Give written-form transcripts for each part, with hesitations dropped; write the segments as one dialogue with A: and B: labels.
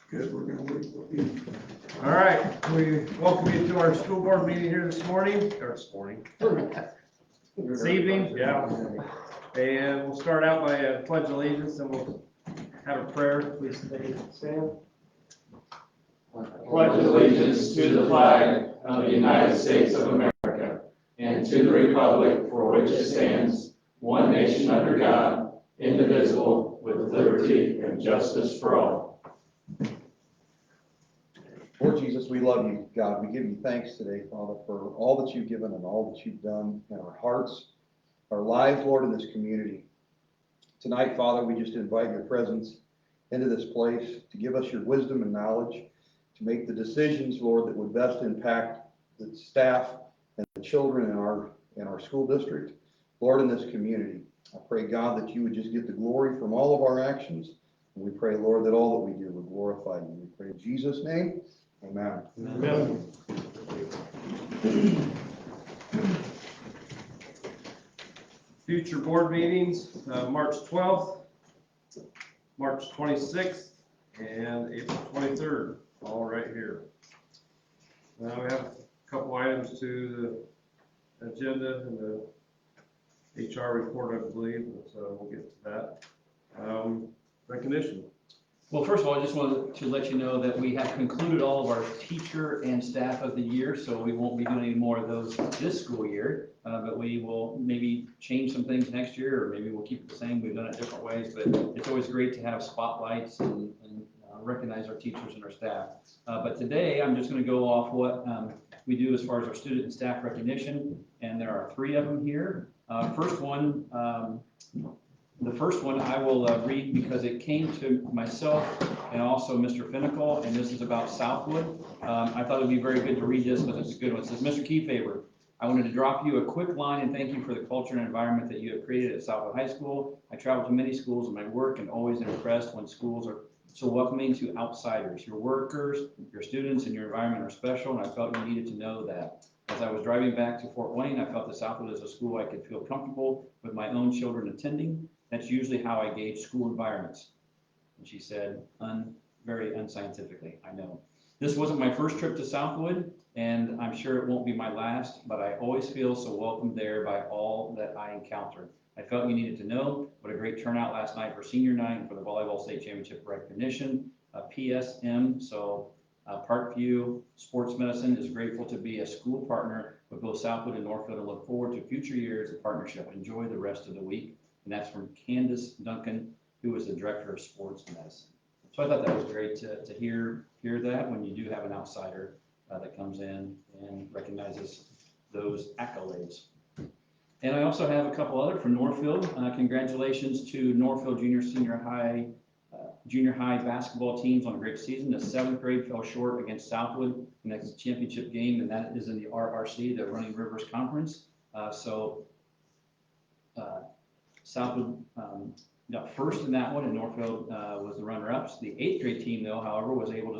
A: Good, we're gonna wait for you.
B: All right, we welcome you to our school board meeting here this morning, this evening, yeah. And we'll start out by a pledge of allegiance, and we'll have a prayer. Please stand.
C: Pledge allegiance to the flag of the United States of America and to the republic for which it stands, one nation under God, indivisible, with liberty and justice for all.
D: Lord Jesus, we love you, God. We give you thanks today, Father, for all that you've given and all that you've done in our hearts, our lives, Lord, in this community. Tonight, Father, we just invite your presence into this place to give us your wisdom and knowledge, to make the decisions, Lord, that would best impact the staff and the children in our school district, Lord, in this community. I pray, God, that you would just get the glory from all of our actions. And we pray, Lord, that all that we do would glorify you. We pray in Jesus' name. Amen.
B: Amen. Future board meetings, March 12th, March 26th, and April 23rd, all right here. Now we have a couple items to the agenda and the HR report, I believe, so we'll get to that. Recognition.
E: Well, first of all, I just wanted to let you know that we have concluded all of our teacher and staff of the year, so we won't be doing any more of those this school year, but we will maybe change some things next year, or maybe we'll keep it the same. We've done it different ways, but it's always great to have spotlights and recognize our teachers and our staff. But today, I'm just going to go off what we do as far as our student and staff recognition, and there are 3 of them here. The first one I will read because it came to myself and also Mr. Finnicle, and this is about Southwood. I thought it would be very good to read this because it's a good one. It says, Mr. Keyfaber, I wanted to drop you a quick line and thank you for the culture and environment that you have created at Southwood High School. I travel to many schools in my work and always impressed when schools are so welcoming to outsiders. Your workers, your students, and your environment are special, and I felt you needed to know that. As I was driving back to Fort Wayne, I felt that Southwood is a school I could feel comfortable with my own children attending. That's usually how I gauge school environments. And she said, very unscientifically, I know. This wasn't my first trip to Southwood, and I'm sure it won't be my last, but I always feel so welcome there by all that I encounter. I felt you needed to know what a great turnout last night for senior night and for the volleyball state championship recognition. PSM, so Parkview Sports Medicine is grateful to be a school partner with both Southwood and Northfield and look forward to future years of partnership. Enjoy the rest of the week. And that's from Candace Duncan, who is the director of sports medicine. So I thought that was great to hear that when you do have an outsider that comes in and recognizes those accolades. And I also have a couple other from Northfield. Congratulations to Northfield junior high basketball teams on a great season. The 7th grade fell short against Southwood in the championship game, and that is in the RRC, the Running Rivers Conference. Southwood got first in that one, and Northfield was the runner-ups. The 8th grade team, though, however, was able to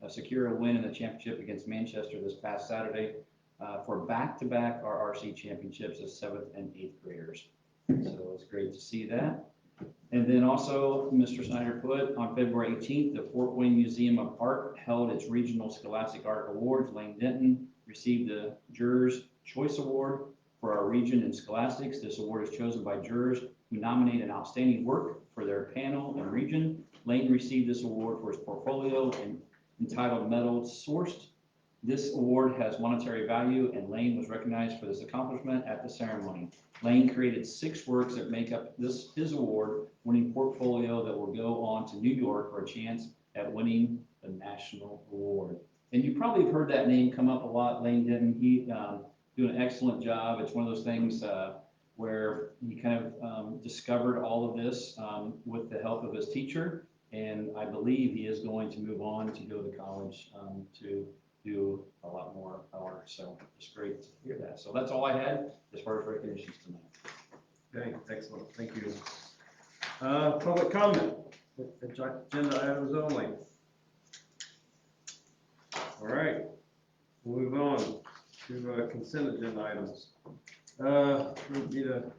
E: secure a win in the championship against Manchester this past Saturday for back-to-back RRC championships as 7th and 8th graders. So it's great to see that. And then also, Mr. Snyder put on February 18th, the Fort Wayne Museum of Art held its regional Scholastic Art Awards. Lane Denton received the Jurors' Choice Award for our region in Scholastics. This award is chosen by jurors who nominate an outstanding work for their panel and region. Lane received this award for his portfolio entitled Metal Sourced. This award has monetary value, and Lane was recognized for this accomplishment at the ceremony. Lane created 6 works that make up his award-winning portfolio that will go on to New York for a chance at winning the national award. And you probably have heard that name come up a lot. Lane Denton, he doing an excellent job. It's one of those things where he kind of discovered all of this with the help of his teacher, and I believe he is going to move on to go to college to do a lot more art. So it's great to hear that. So that's all I had as far as recognitions tonight.
B: Okay, excellent, thank you. Public comment, agenda items only. All right, we'll move on to consent agenda items. We need a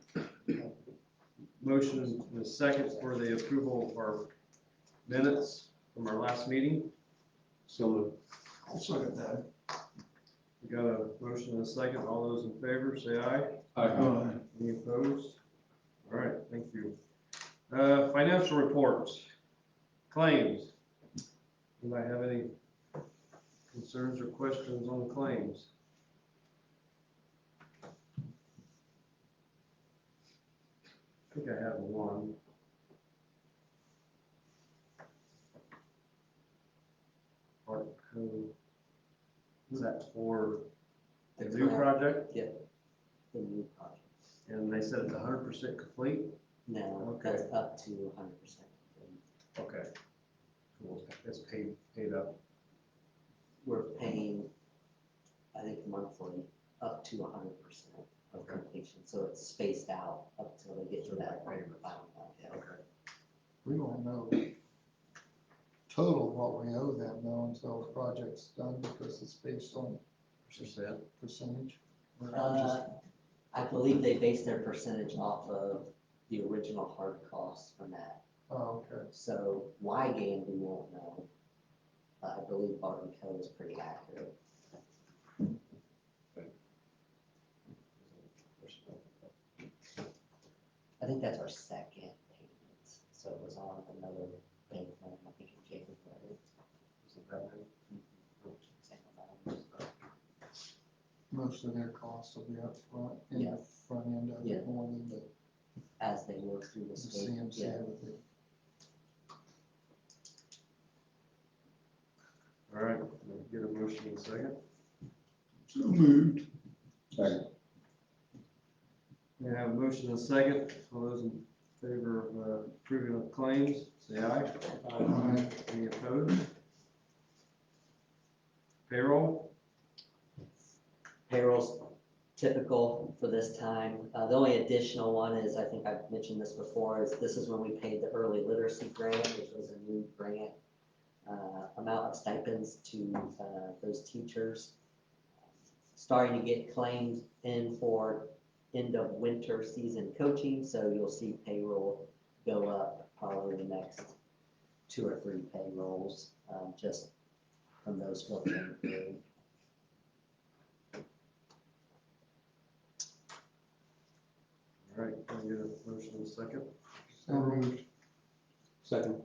B: motion and a second for the approval of our minutes from our last meeting.
C: So moved.
A: I'll second that.
B: We got a motion and a second. All those in favor, say aye.
A: Aye.
B: Any opposed? All right, thank you. Financial reports, claims. Anybody have any concerns or questions on the claims? I think I have one. Park code. Is that for the new project?
F: The new project.
B: And they said it's 100% complete?
F: No,
B: Okay.
F: that's up to 100%.
B: Okay. Cool. It's paid up.
F: We're paying, I think monthly, up to 100% of
B: Okay.
F: completion. So it's spaced out up till they get to that
B: Payments.
F: final one. Yeah.
B: Okay.
A: We won't know total what we owe them though until the project's done because it's based on
B: Percent.
A: percentage. We're not just-
F: I believe they base their percentage off of the original hard costs from that.
A: Oh, okay.
F: So Wygand, we won't know. I believe Barton Co. is pretty accurate. I think that's our second payment, so it was on another bank loan, I think in January.
B: Is it that big?
F: Same amount.
A: Most of their costs will be up front, in
F: Yeah.
A: the front end of
F: Yeah.
A: it more than the
F: As they work through the state.
A: CMC
F: Yeah.
A: would be.
B: All right, we'll get a motion in a second.
A: So moved.
D: Second.
B: We have a motion and a second. All those in favor of approving the claims, say aye.
A: Aye.
B: Any opposed? Payroll?
F: Payroll's typical for this time. The only additional one is, I think I've mentioned this before, is this is when we paid the early literacy grant, which was a new grant amount of stipends to those teachers. Starting to get claims in for end of winter season coaching, so you'll see payroll go up probably the next 2 or 3 payrolls, just from those filtering through.
B: All right, can I get a motion in a second?
A: So moved.
C: Second.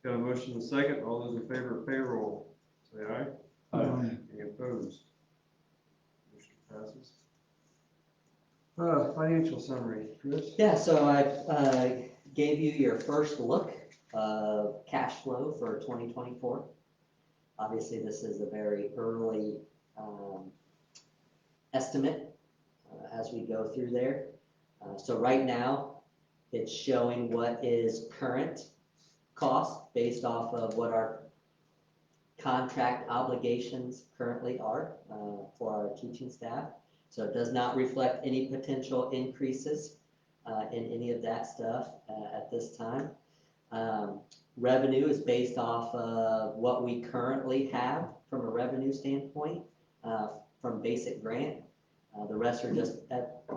B: Got a motion and a second. All those in favor of payroll, say aye.
A: Aye.
B: Any opposed? Motion passes. Financial summary, Chris?
F: Yeah, so I gave you your first look of cash flow for 2024. Obviously, this is a very early estimate as we go through there. So right now, it's showing what is current cost based off of what our contract obligations currently are for our teaching staff. So it does not reflect any potential increases in any of that stuff at this time. Revenue is based off of what we currently have from a revenue standpoint from basic grant. The rest are just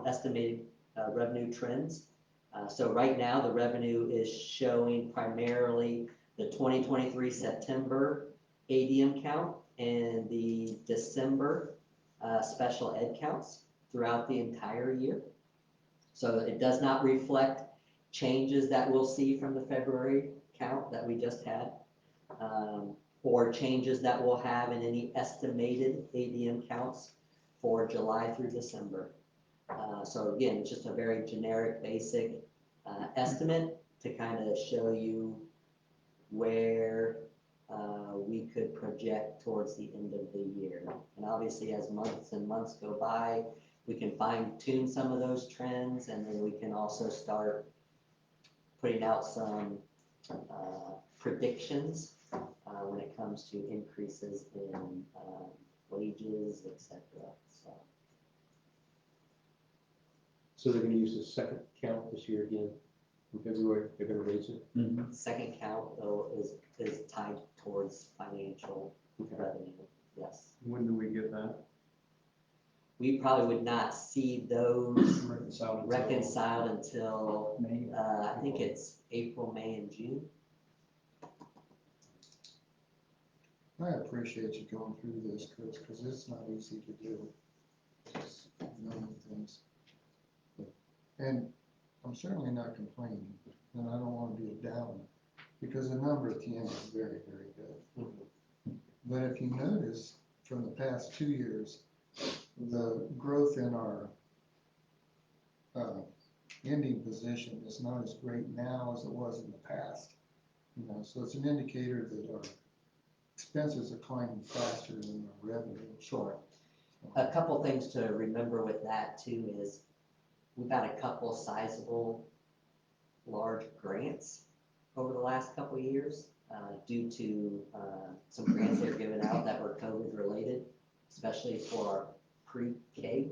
F: estimated revenue trends. So right now, the revenue is showing primarily the 2023 September ADM count and the December special ed counts throughout the entire year. So it does not reflect changes that we'll see from the February count that we just had, or changes that we'll have in any estimated ADM counts for July through December. So again, it's just a very generic, basic estimate to kind of show you where we could project towards the end of the year. And obviously, as months and months go by, we can fine tune some of those trends, and then we can also start putting out some predictions when it comes to increases in wages, etc.
C: So they're gonna use the second count this year again in February, they're gonna raise it?
F: Second count though is tied towards financial revenue, yes.
B: When do we get that?
F: We probably would not see those
E: Reconciled.
F: reconciled until,
E: May.
F: I think it's April, May, and June.
A: I appreciate you going through this, Chris, because it's not easy to do. Just knowing things. And I'm certainly not complaining, and I don't want to be a downer, because the number at the end is very, very good. But if you notice, from the past 2 years, the growth in our ending position is not as great now as it was in the past. You know, so it's an indicator that our expenses are climbing faster than our revenue.
F: Sure. A couple things to remember with that too is we've had a couple sizable large grants over the last couple of years due to some grants that were given out that were COVID related, especially for our pre-K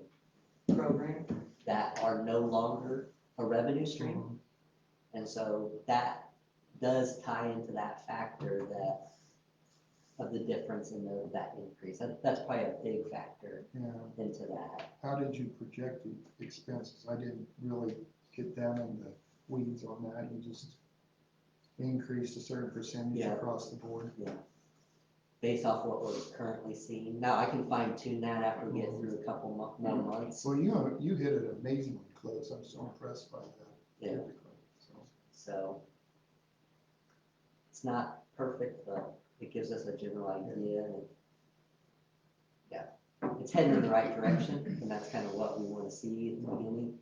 F: program that are no longer a revenue stream. And so that does tie into that factor that of the difference in that increase. That's probably a big factor
A: Yeah.
F: into that.
A: How did you project the expenses? I didn't really get down in the weeds on that. You just increased a certain percentage
F: Yeah.
A: across the board.
F: Based off what we're currently seeing. Now, I can fine tune that after we get through a couple more months.
A: Well, you hit it amazingly close. I'm so impressed by that.
F: Yeah.
A: typically, so.
F: So it's not perfect, but it gives us a general idea and it's heading in the right direction, and that's kind of what we want to see at the beginning.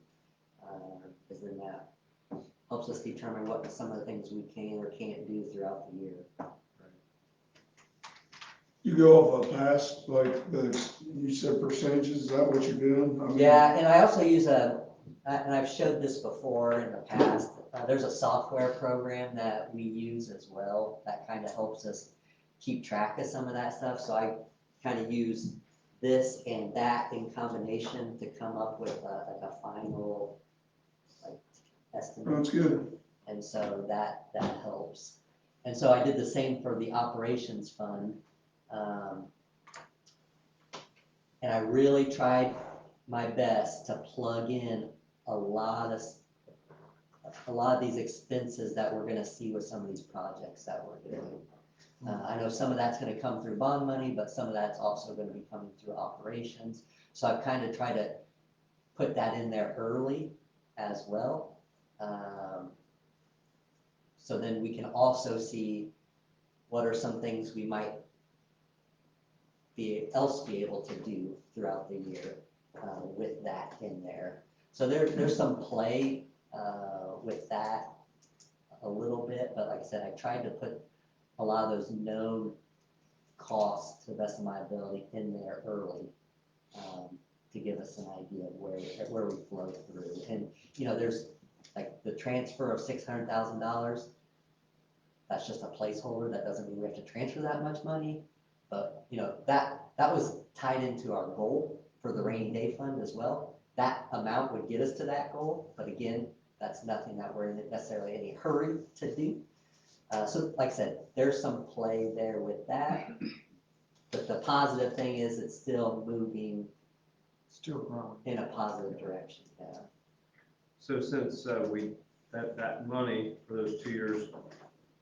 F: Because then that helps us determine what some of the things we can or can't do throughout the year.
G: You go off a past, like you said percentages, is that what you're doing? I mean,
F: Yeah, and I also use and I've showed this before in the past, there's a software program that we use as well that kind of helps us keep track of some of that stuff. So I kind of use this and that in combination to come up with like a final like estimate.
G: That's good.
F: And so that helps. And so I did the same for the operations fund. And I really tried my best to plug in a lot of these expenses that we're gonna see with some of these projects that we're doing. I know some of that's gonna come through bond money, but some of that's also gonna be coming through operations. So I've kind of tried to put that in there early as well. So then we can also see what are some things we might be able to do throughout the year with that in there. So there's some play with that a little bit, but like I said, I tried to put a lot of those known costs to the best of my ability in there early to give us an idea of where we flow through. And you know, there's like the transfer of $600,000. That's just a placeholder. That doesn't mean we have to transfer that much money. But you know, that was tied into our goal for the rainy day fund as well. That amount would get us to that goal, but again, that's nothing that we're in necessarily any hurry to do. So like I said, there's some play there with that. But the positive thing is it's still moving
A: Still growing.
F: in a positive direction. Yeah.
B: So since that money for those 2 years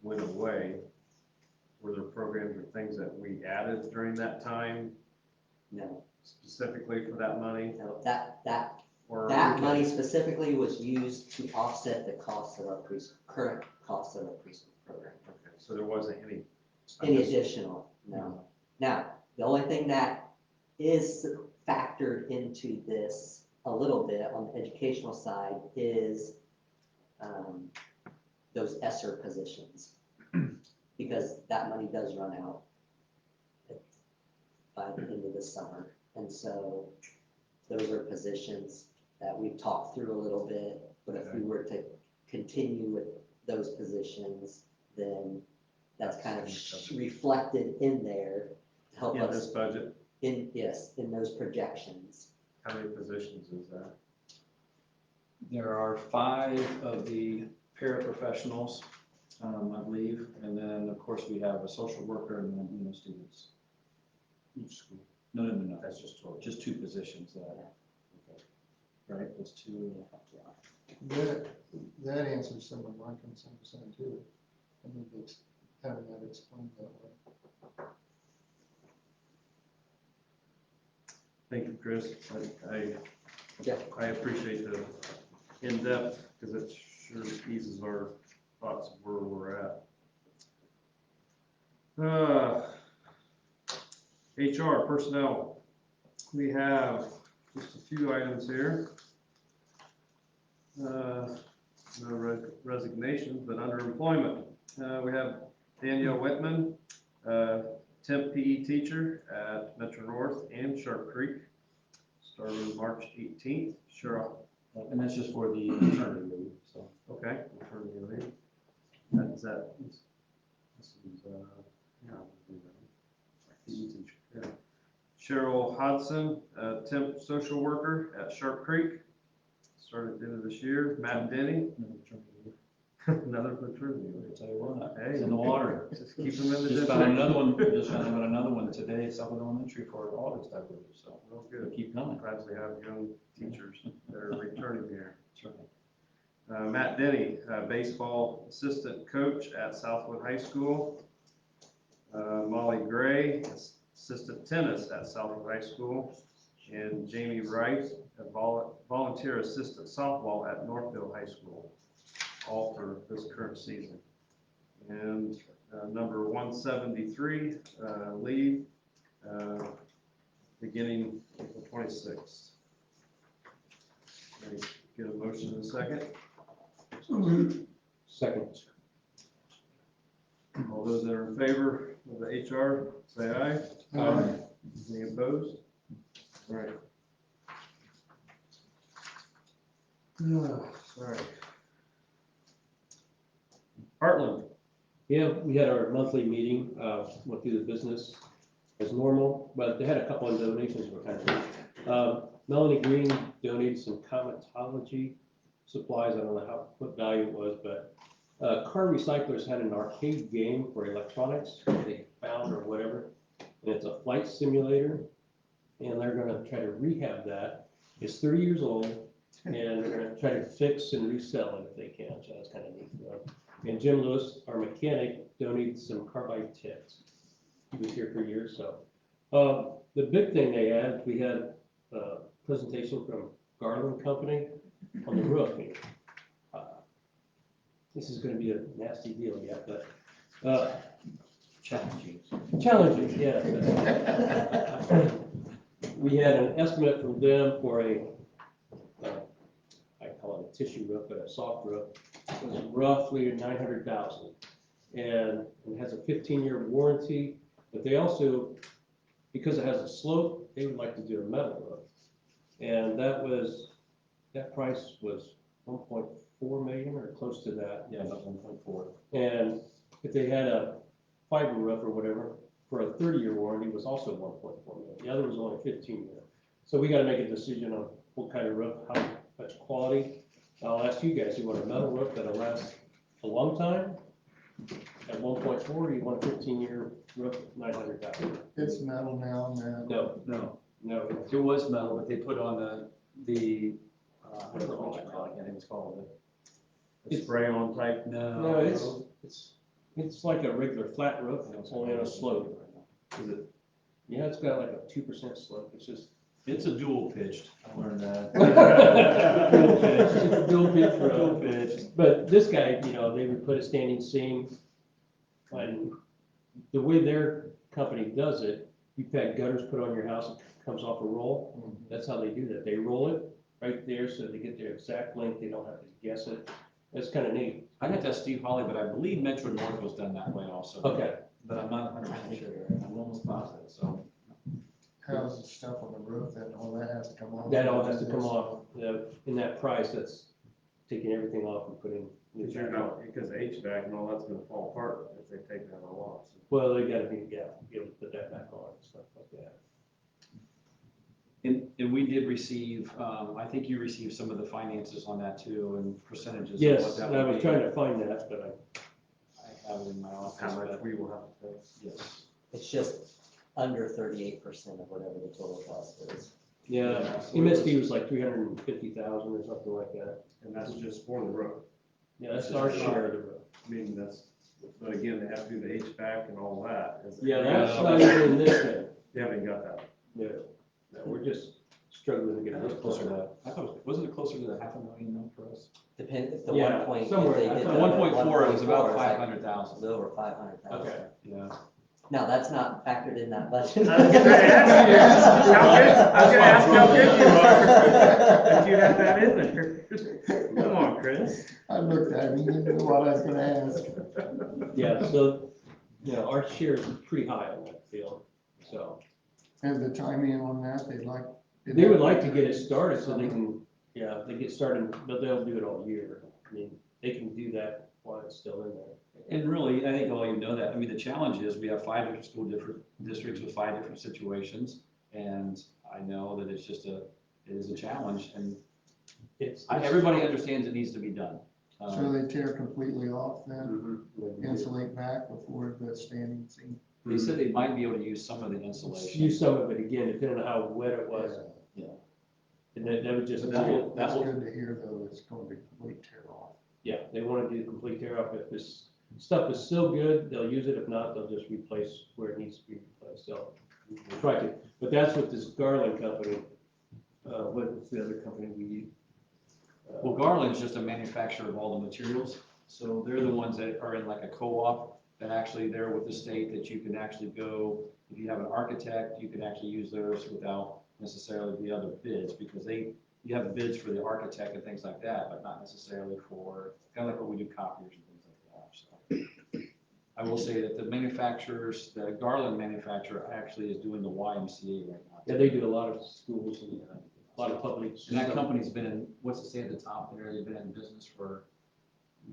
B: went away, were there programs or things that we added during that time
F: No,
B: specifically for that money?
F: no, that
B: Or
F: money specifically was used to offset the cost of our current cost of our preschool program.
B: Okay, so there wasn't any.
F: Any additional, no. Now, the only thing that is factored into this a little bit on the educational side is those ESSER positions. Because that money does run out by the end of the summer. And so those are positions that we've talked through a little bit, but if we were to continue with those positions, then that's kind of reflected in there to help
B: In this
F: us
B: budget,
F: in those projections.
B: how many positions is that?
E: There are 5 of the paraprofessionals, I believe, and then, of course, we have a social worker and then, students.
B: Each school.
E: No,
B: That's just total.
E: just 2 positions that, right, those 2.
A: That answers some of my concerns then too. I need to having that explained that way.
B: Thank you, Chris.
F: Yeah.
B: I appreciate the in-depth, because it sure eases our thoughts of where we're at. HR, personnel. We have just a few items here. No resignations, but under employment. We have Danielle Whitman, temp PE teacher at Metro North and Sharp Creek, starting March 18th. Cheryl,
E: And that's just for the maternity leave, so.
B: okay, maternity leave. This is, yeah, PE teacher. Yeah. Cheryl Hodson, temp social worker at Sharp Creek, started at the end of this year. Matt Denny, another maternity leave.
E: I'll tell you what,
B: Hey.
E: it's in the water.
B: Just keep them in the
E: Just found
B: district.
E: another one today at Southwood Elementary for August, I believe, so
B: Well,
E: we'll
B: good.
E: keep coming.
B: Glad we have young teachers that are returning here.
E: That's right.
B: Matt Denny, baseball assistant coach at Southwood High School. Molly Gray, assistant tennis at Southwood High School. And Jamie Wright, a volunteer assistant softball at Northville High School, all for this current season. And number 173, leave, beginning April 26th. Can I get a motion in a second?
G: So moved.
C: Second.
B: All those that are in favor of the HR, say aye.
G: Aye.
B: Any opposed? All right. Sorry. Heartland,
H: Yeah, we had our monthly meeting, went through the business as normal, but they had a couple of donations that were kind of, Melanie Green donated some cometology supplies, I don't know what value it was, but, Car Recyclers had an arcade game for electronics they found or whatever, and it's a flight simulator, and they're gonna try to rehab that. It's 30 years old, and they're gonna try to fix and resell it if they can, so that's kind of neat. And Jim Lewis, our mechanic, donated some carbide tips. He was here for years, so. The big thing they had, we had a presentation from Garland Company on the roof. This is gonna be a nasty deal, yeah, but, challenging, yeah. We had an estimate from them for a, I call it a tissue roof, but a soft roof. It was roughly 900,000, and it has a 15-year warranty, but they also, because it has a slope, they would like to do a metal roof. And that price was 1.4 million or close to that.
E: Yeah, about 1.4.
H: And if they had a fiber roof or whatever, for a 30-year warranty was also 1.4 million. The other was only 15-year. So we gotta make a decision on what kind of roof, how much quality. I'll ask you guys, you want a metal roof that'll last a long time at 1.4, or you want a 15-year roof at 900,000?
A: It's metal now, man.
H: No,
E: It was metal, but they put on what you call it, I think it's called.
B: spray on type.
H: no, it's like a regular flat roof, and it's only on a slope.
E: Is it?
H: Yeah, it's got like a 2% slope, it's just.
E: It's a dual pitched, I learned that.
H: Dual pitch, it's a dual pitch roof.
E: Dual pitched.
H: But this guy, they would put a standing seam, and the way their company does it, you've had gutters put on your house, it comes off a roll. That's how they do that. They roll it right there so they get their exact length, they don't have to guess it. That's kind of neat.
E: I'd have to ask Steve Holly, but I believe Metro North was done that way also.
H: Okay.
E: But I'm not 100% sure, I'm almost positive, so.
A: How's the stuff on the roof, then all that has to come off?
H: That all has to come off. In that price, that's taking everything off and putting new
B: Because you're
H: back on.
B: not, because the HVAC and all that's gonna fall apart if they take that all off.
H: Well, they gotta be able to put that back on and stuff like that.
E: And we did receive, I think you received some of the finances on that too, and percentages of what
H: Yes,
E: that
H: and I
E: would
H: was
E: be.
H: trying to find that, but
E: I have it in my office,
B: How much
E: but
B: we will have to pay.
E: yes.
F: It's just under 38% of whatever the total cost is.
H: yeah, MSD was like 350,000 or something like that.
B: And that's just for the roof.
H: Yeah, that's our share of the roof.
B: I mean, but again, they have to do the HVAC and all that.
H: Yeah, that's not even in this thing.
B: You haven't got that.
H: No. No, we're just struggling to get this closer to.
E: I thought, wasn't it closer to the $500,000 though for us?
F: Depend, the
H: Yeah,
F: 1 point, if
H: somewhere,
F: they
H: I
F: did
H: thought
F: the
E: 1.4, it was
F: 1.4,
E: about
F: it's like
E: 500,000.
F: a little over 500,000.
H: Okay.
E: Yeah.
F: Now, that's not factored in that budget.
B: I was gonna ask you, I was gonna ask how good you are, if you had that in there. Come on, Chris.
A: I looked at him, he didn't know what I was gonna ask.
H: Yeah, so, you know, our share is pretty high on that field, so.
A: Have the time in on that, they'd like.
H: They would like to get it started so they can, yeah, they get started, but they'll do it all year. I mean, they can do that while it's still in there.
E: And really, I think all you know that, I mean, the challenge is we have 5 different school districts with 5 different situations. And I know that it's just it is a challenge, and everybody understands it needs to be done.
A: So they tear completely off then,
H: Mhm.
A: insulate back before the standing seam?
E: They said they might be able to use some of the insulation.
H: Use some of it again, depending on how wet it was.
E: Yeah.
H: And that would just,
A: That's good to hear though, it's gonna be complete tear off.
H: yeah, they want to do complete tear off. If this stuff is still good, they'll use it. If not, they'll just replace where it needs to be replaced. So we'll try to, but that's what this Garland company, what's the other company we use?
E: Well, Garland's just a manufacturer of all the materials, so they're the ones that are in like a co-op, that actually they're with the state, that you can actually go, if you have an architect, you can actually use theirs without necessarily the other bids, because you have bids for the architect and things like that, but not necessarily for, kind of like what we do copiers and things like that, so. I will say that the manufacturers, the Garland manufacturer actually is doing the YMCA right now.
H: Yeah, they do a lot of schools and a lot of public.
E: And that company's been in, what's it say at the top there, they've been in business for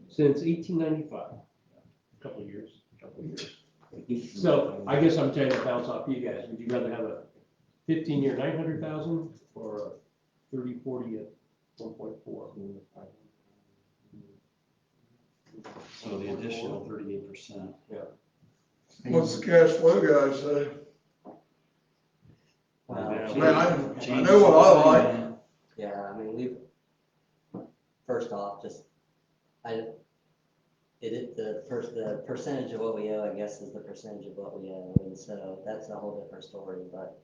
H: Since 1895, a couple of years.
E: a couple of years.
H: So I guess I'm trying to bounce off you guys. Would you rather have a 15-year 900,000 or a 30-40 at 1.4?
E: So the additional 38%.
G: What's the cash flow guys say?
F: Wow.
H: Yeah.
G: Man, I know what I like.
F: Yeah, I mean, first off, the percentage of what we owe, I guess, is the percentage of what we owe, and so that's a whole different story, but,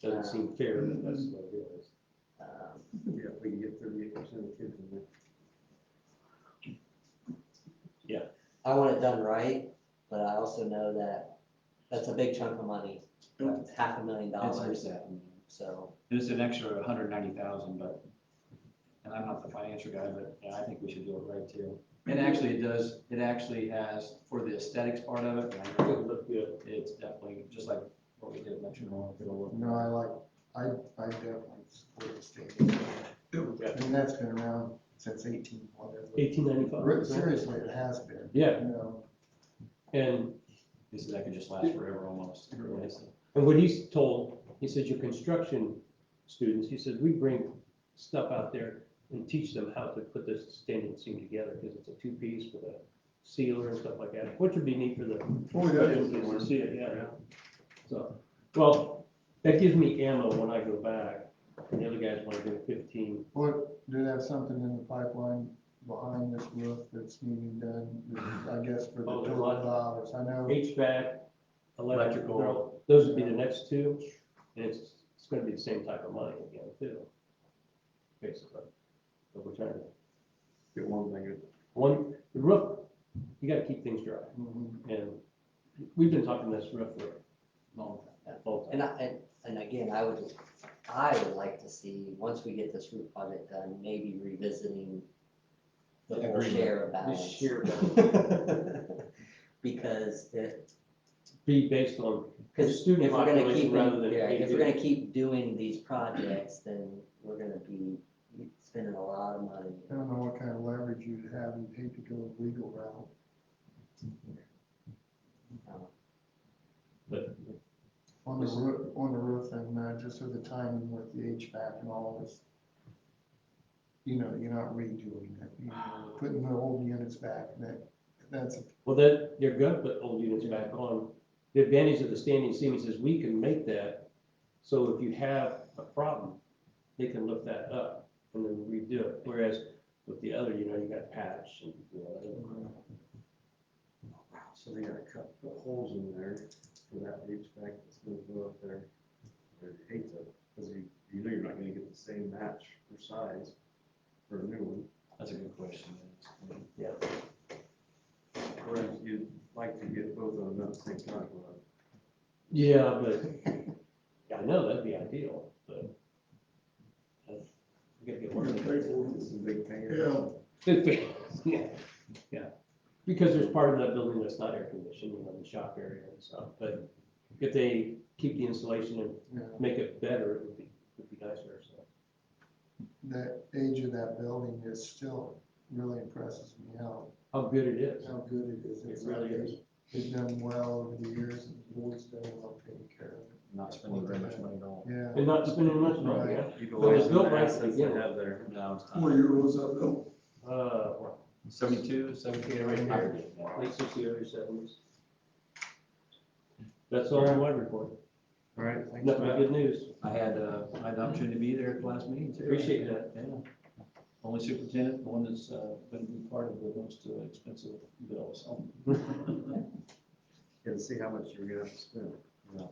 H: Doesn't seem fair, but that's what it is.
B: Yeah, we can get 38% of kids in there.
F: I want it done right, but I also know that that's a big chunk of money. It's $500,000,
E: It's that.
F: so.
E: It's an extra 190,000, but, and I'm not the financial guy, but yeah, I think we should do it right too. And actually it actually has, for the aesthetics part of it,
H: It would look good.
E: it's definitely, just like what we did at Metro, it'll look.
A: No, I definitely support the state. And that's been around since
H: 1895.
A: Seriously, it has been.
H: Yeah.
A: You know,
H: And
E: He said that could just last forever almost.
H: And what he's told, he says your construction students, he says, we bring stuff out there and teach them how to put this standing seam together, because it's a 2-piece with a sealer and stuff like that, which would be neat for the construction kids to see it, yeah. So, well, that gives me ammo when I go back, and the other guys want to do 15.
A: what, do they have something in the pipeline behind this roof that's needing done, I guess, for the
H: Oh, there's a
A: total
H: lot.
A: dollars? I know.
H: HVAC, electrical,
E: Electrical.
H: those would be the next two, and it's gonna be the same type of money again, too. Basically, but we're trying to,
B: Get one thing.
H: the roof, you gotta keep things dry,
A: Mhm.
H: and we've been talking this roof for
E: Long
H: a long time.
F: And again, I would like to see, once we get this roof project done, maybe revisiting the whole
E: Agreement.
F: share of
H: This
F: balance.
H: sheer
F: Because
H: be based on the
F: because
H: student
F: if we're gonna
H: population
F: keep,
H: rather than.
F: if we're gonna keep doing these projects, then we're gonna be spending a lot of money.
A: I don't know what kind of leverage you'd have, you'd hate to go a legal route.
H: But
A: On the roof and just with the timing with the HVAC and all this. You know, you're not redoing it, you know, putting the old units back, that's,
H: well, then they're gonna put old units back on. The advantage of the standing seam is we can make that, so if you have a problem, they can lift that up and then redo it. Whereas with the other, you got patch and,
B: So they gotta put holes in there for that HVAC that's gonna go up there. I hate to size for a new one.
E: That's a good question.
B: Or you'd like to get both of them at the same time, right?
H: Yeah, but, yeah, I know that'd be ideal, but we gotta get one of them.
B: It's a big pain.
G: Yeah,
H: Yeah, yeah, because there's part of that building that's not air conditioned, you know, the shop area and stuff, but if they keep the insulation and
A: Yeah.
H: make it better, it would be nicer, so.
A: The age of that building is still really impresses me
H: How good it is.
A: how good it is.
H: It really is.
A: It's done well over the years, and the board's done well taking care of it.
E: Not spending very much money at all.
A: Yeah.
H: And not spending much money, yeah.
B: Utilizing
H: built
B: the
H: right at the
B: assets they
H: beginning.
B: have there.
E: No, it's
G: what year was that built?
E: 72, 17, right here.
H: Late 60s, early 70s. That's all in my report.
B: All right, thanks for
H: Nothing but
B: that.
H: good news.
E: I had the opportunity to be there at the last meeting too.
H: Appreciate that.
E: Yeah. Only superintendent, the one that's going to be part of the most expensive bill, so.
B: Get to see how much you're gonna have to spend. Yeah.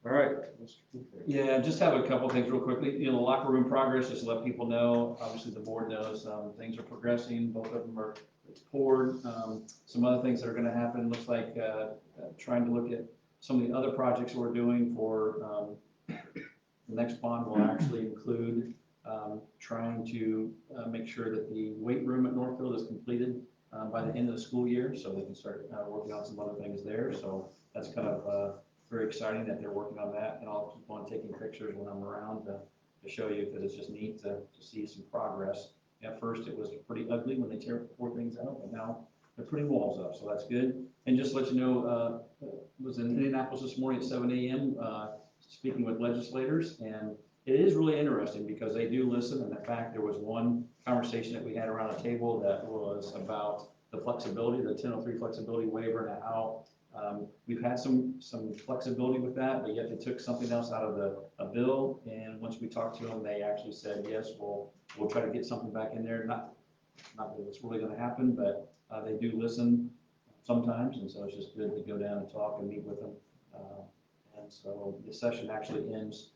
B: All right, Mr. Cooper.
E: Yeah, just have a couple things real quickly. You know, locker room progress, just to let people know, obviously the board knows, things are progressing, both of them are poured. Some other things that are gonna happen, looks like, trying to look at some of the other projects we're doing for, the next bond will actually include, trying to, make sure that the weight room at Northfield is completed, by the end of the school year, so they can start, working on some other things there. So that's kind of, very exciting that they're working on that, and I'll keep on taking pictures when I'm around to show you, because it's just neat to see some progress. At first, it was pretty ugly when they tore things out, but now they're putting walls up, so that's good. And just to let you know, was in Indianapolis this morning at 7 a.m., speaking with legislators, and it is really interesting because they do listen, and in fact, there was one conversation that we had around a table that was about the flexibility, the 1003 flexibility waiver, and how we've had some flexibility with that, but yet they took something else out of a bill, and once we talked to them, they actually said, yes, we'll try to get something back in there. Not that it's really gonna happen, but they do listen sometimes, and so it's just good to go down and talk and meet with them. And so the session actually ends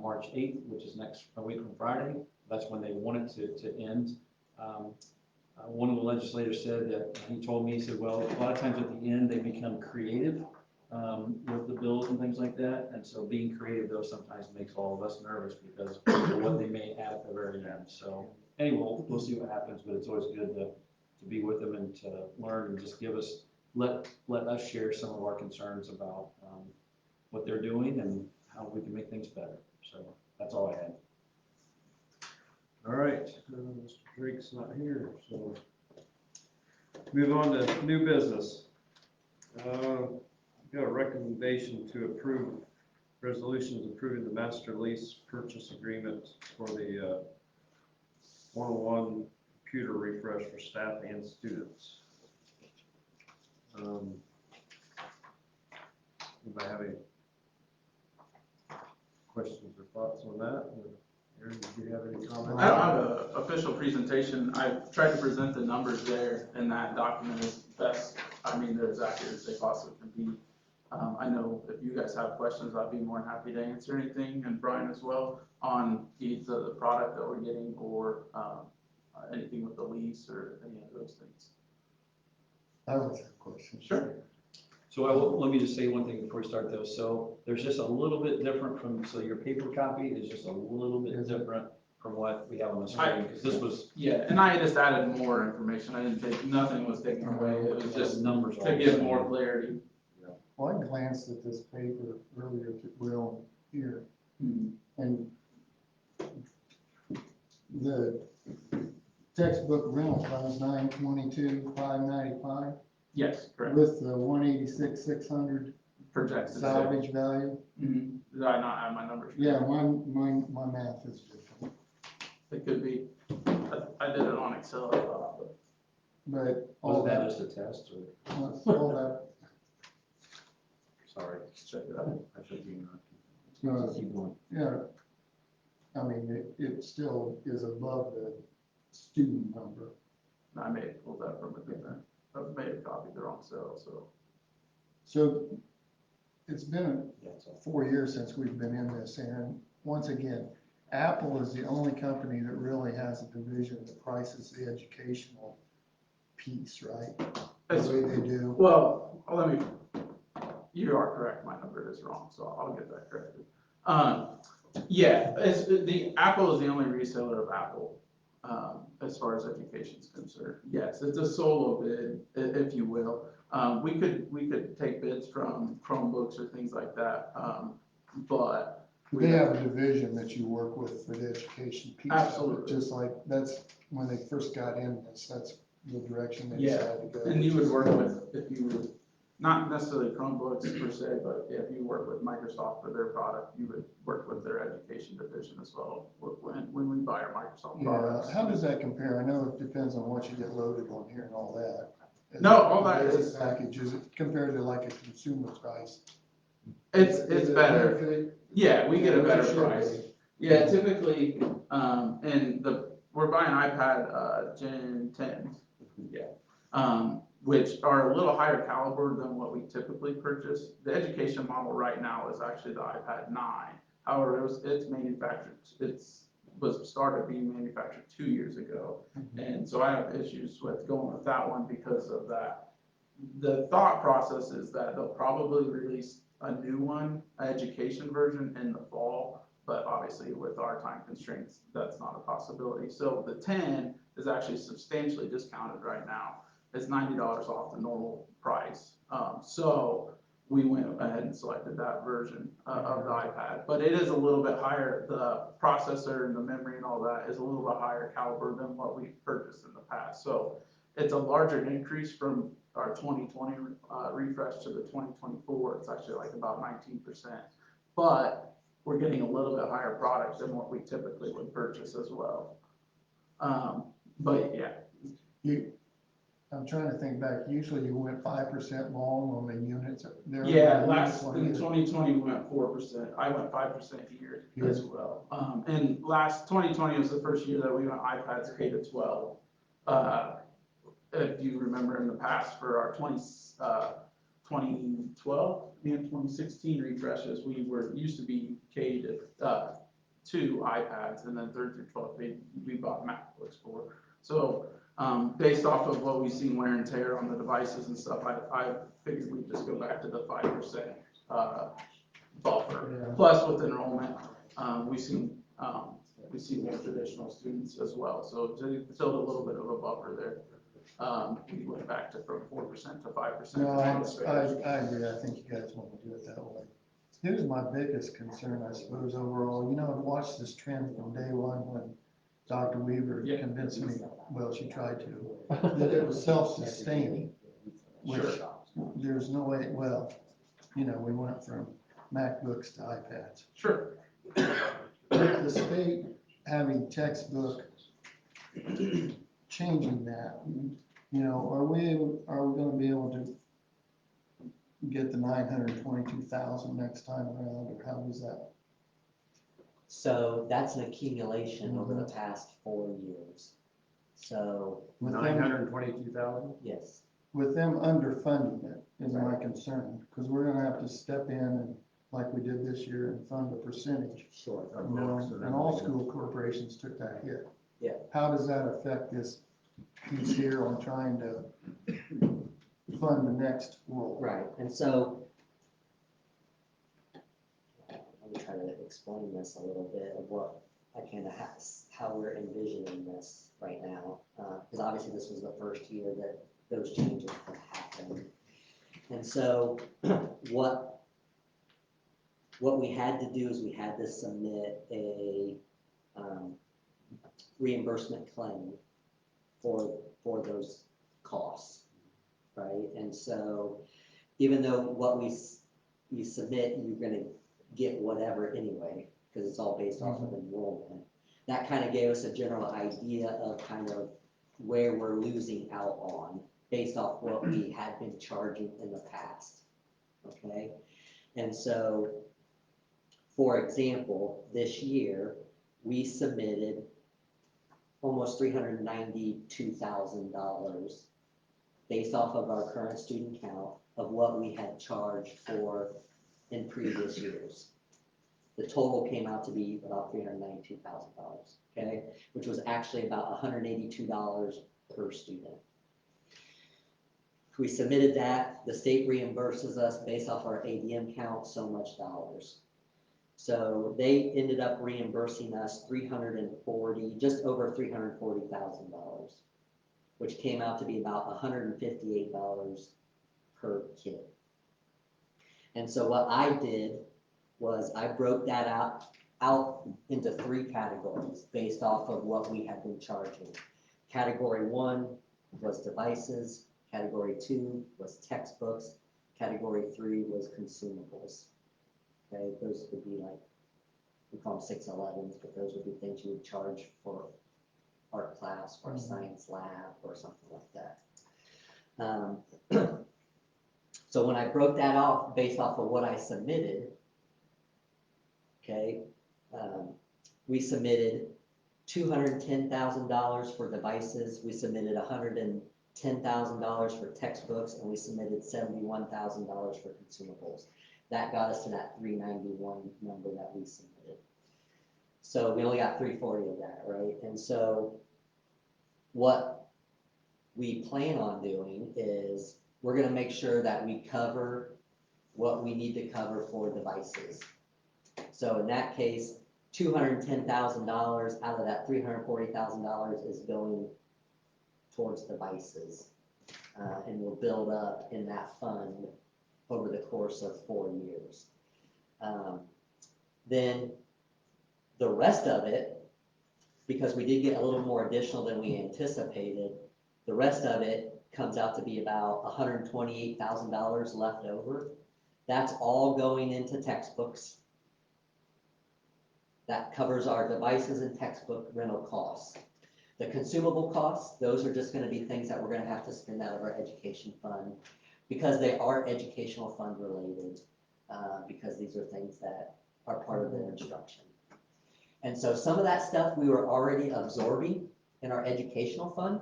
E: March 8th, which is next week from Friday. That's when they want it to end. One of the legislators said that, he told me, he said, well, a lot of times at the end, they become creative with the bills and things like that. And so being creative, though, sometimes makes all of us nervous because of what they may add at the very end. So anyway, we'll see what happens, but it's always good to be with them and to learn and just let us share some of our concerns about what they're doing and how we can make things better. So that's all I had.
B: All right, Mr. Drake's not here, so move on to new business. Got a recommendation to approve resolutions approving the master lease purchase agreement for the 101 computer refresh for staff and students. Anybody have any questions or thoughts on that? Aaron, did you have any comments?
I: I don't have an official presentation. I tried to present the numbers there in that document as best, they're as accurate as they possibly can be. I know if you guys have questions, I'd be more than happy to answer anything, and Brian as well, on either the product that we're getting or anything with the lease or any of those things.
A: I would have a question.
I: Sure.
E: So let me just say one thing before we start though. So there's just a little bit different so your paper copy is just a little bit different from what we have on the screen, because this was.
I: Yeah, and I just added more information. I didn't take, nothing was taken away. It was just
E: numbers
I: to give more clarity.
A: Well, I glanced at this paper earlier, Will, here, and the textbook rental funds, 922,595,
I: Yes, correct.
A: with the 186,600
I: Projected.
A: salvage value.
I: Did I not have my numbers?
A: Yeah, my math is different,
I: It could be. I did it on Excel, I thought, but.
A: but all
E: Was that
A: that,
E: just a test or?
A: all that,
E: Sorry.
I: Check it out.
E: I should be
A: keep going. Yeah, I mean, it still is above the student number.
I: I may have pulled that from a different, I may have copied the wrong cell, so.
A: So it's been 4 years since we've been in this, and once again, Apple is the only company that really has a division that prices the educational piece, right? The
I: It's-
A: way they do.
I: Well, you are correct, my number is wrong, so I'll get that corrected. Yeah, Apple is the only reseller of Apple, as far as education is concerned. Yes, it's a solo bid, if you will. We could take bids from Chromebooks or things like that, but.
A: They have a division that you work with for the education piece. of it,
I: Absolutely.
A: Just like, that's, when they first got in this, that's the direction they
I: Yeah,
A: decided to go.
I: And you would work with, if you would, not necessarily Chromebooks per se, but if you work with Microsoft for their product, you would work with their education division as well, when we buy our Microsoft
A: Yeah,
I: products.
A: how does that compare? I know it depends on what you get loaded on here and all that.
I: No, all that
A: Basic
I: is-
A: Package, is it compared to like a consumer price?
I: It's
A: Is it
I: better.
A: benefit?
I: Yeah, we get a better
A: It should
I: price.
A: be.
I: Yeah, typically, we're buying iPad, Gen 10s. Yeah. Which are a little higher caliber than what we typically purchase. The education model right now is actually the iPad 9. However, was started being manufactured 2 years ago. And so I have issues with going with that one because of that. The thought process is that they'll probably release a new one, an education version in the fall, but obviously with our time constraints, that's not a possibility. So the 10 is actually substantially discounted right now. It's $90 off the normal price. So we went ahead and selected that version of the iPad, but it is a little bit higher. The processor and the memory and all that is a little bit higher caliber than what we've purchased in the past. So it's a larger increase from our 2020 refresh to the 2024. It's actually like about 19%, but we're getting a little bit higher product than what we typically would purchase as well. But yeah.
A: I'm trying to think back, usually you went 5% long on the units. There
I: Yeah,
A: are
I: last,
A: units on
I: in
A: here.
I: 2020, we went 4%. I went 5% here as well. And last 2020 was the first year that we went iPads K to 12. If you remember in the past for our 2012 and 2016 refreshes, used to be K to 2 iPads, and then 3rd through 12th, we bought MacBooks for. So, based off of what we've seen wear and tear on the devices and stuff, I figured we'd just go back to the 5% buffer.
A: Yeah.
I: Plus with enrollment, we see more traditional students as well, so to build a little bit of a buffer there. We went back from 4% to 5%.
A: No, I agree. I think you guys want to do it that way. Here's my biggest concern, I suppose, overall. You know, I've watched this trend from day one when Dr. Weaver
I: Yeah.
A: convinced me, well, she tried to, that it was self-sustaining, which there's no way, well, you know, we went from MacBooks to iPads.
I: Sure.
A: With the state having textbook changing that, you know, are we gonna be able to get the 922,000 next time around, or how is that?
F: So that's an accumulation over the past 4 years. So,
A: With them,
B: 922,000?
F: yes,
A: with them underfunding it is my concern, because we're gonna have to step in and, like we did this year, and fund a percentage.
F: sure.
A: You know, and all school corporations took that hit.
F: Yeah.
A: How does that affect this piece here on trying to fund the next role?
F: Right, and so, let me try to explain this a little bit of what I kind of how we're envisioning this right now. Because obviously this was the first year that those changes have happened. And so what we had to do is we had to submit a reimbursement claim for those costs, right? And so even though what we submit, you're gonna get whatever anyway, because it's all based off of enrollment. That kind of gave us a general idea of kind of where we're losing out on based off what we had been charging in the past, okay? And so, for example, this year, we submitted almost $392,000 based off of our current student count of what we had charged for in previous years. the total came out to be about $392,000, okay? Which was actually about $182 per student. We submitted that, the state reimburses us based off our ADM count, so much dollars. So they ended up reimbursing us just over $340,000, which came out to be about $158 per kid. And so what I did was I broke that out into 3 categories based off of what we had been charging. Category 1 was devices, category 2 was textbooks, category 3 was consumables. Okay, those would be like, we call them 611s, but those would be things you would charge for art class or a science lab or something like that. So when I broke that off based off of what I submitted, okay, we submitted $210,000 for devices, we submitted $110,000 for textbooks, and we submitted $71,000 for consumables. That got us to that 391 number that we submitted. So we only got 340 of that, right? And so what we plan on doing is we're gonna make sure that we cover what we need to cover for devices. So in that case, $210,000 out of that $340,000 is going towards devices. And we'll build up in that fund over the course of 4 years. Then the rest of it, because we did get a little more additional than we anticipated, the rest of it comes out to be about $128,000 left over. That's all going into textbooks. That covers our devices and textbook rental costs. The consumable costs, those are just gonna be things that we're gonna have to spend out of our education fund because they are educational fund related, because these are things that are part of their instruction. And so some of that stuff we were already absorbing in our educational fund.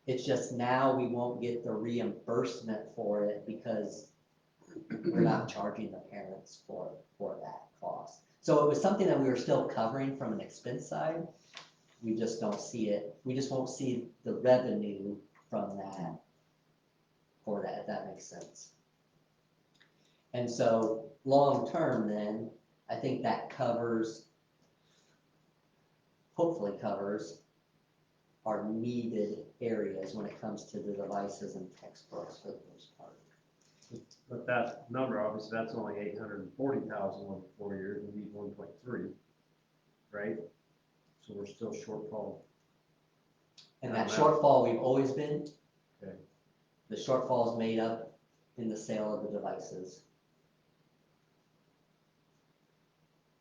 F: It's just now we won't get the reimbursement for it because we're not charging the parents for that cost. So it was something that we were still covering from an expense side. We just don't see it. We just won't see the revenue from that for that, if that makes sense. And so long-term then, I think that covers, hopefully covers our needed areas when it comes to the devices and textbooks for the most part.
B: But that number, obviously, that's only 840,000 over 4 years, we need 1.3, right? So we're still shortfall.
F: And that shortfall we've always been.
B: Okay.
F: The shortfall is made up in the sale of the devices.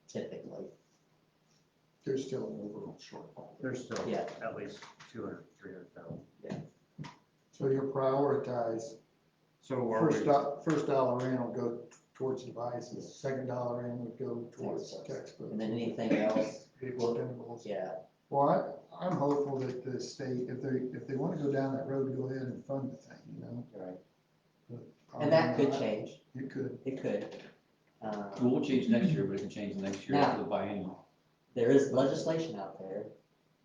F: Typically.
A: There's still an overall shortfall.
B: There's still
F: Yeah.
B: at least 200, 300,000.
A: So you prioritize,
B: So are we,
A: first dollar in will go towards devices, second dollar in would go towards textbooks.
F: And then anything else,
A: Expendables.
F: yeah,
A: Well, I'm hopeful that the state, if they wanna go down that road, go ahead and fund the thing, you know?
F: right. And that could change.
A: It could.
F: It could.
E: It won't change next year, but it can change next year
F: Now-
E: for the biennial.
F: There is legislation out there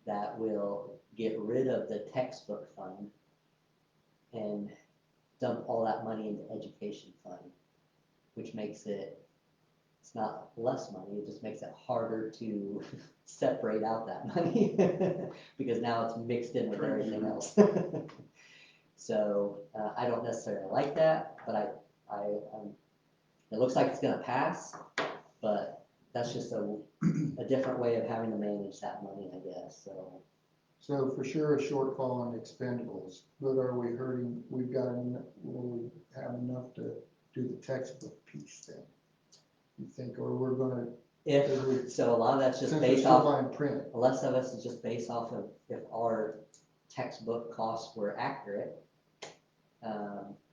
F: that will get rid of the textbook fund and dump all that money into education fund, which makes it's not less money, it just makes it harder to separate out that money because now it's mixed in with everything else. So I don't necessarily like that, but it looks like it's gonna pass, but that's just a different way of having to manage that money, I guess, so.
A: So for sure a shortfall in expendables, but are we hurting, will we have enough to do the textbook piece then? You think, or we're gonna,
F: So a lot of that's just
A: since we're
F: based
A: still
F: off,
A: buying print,
F: less of us is just based off of if our textbook costs were accurate.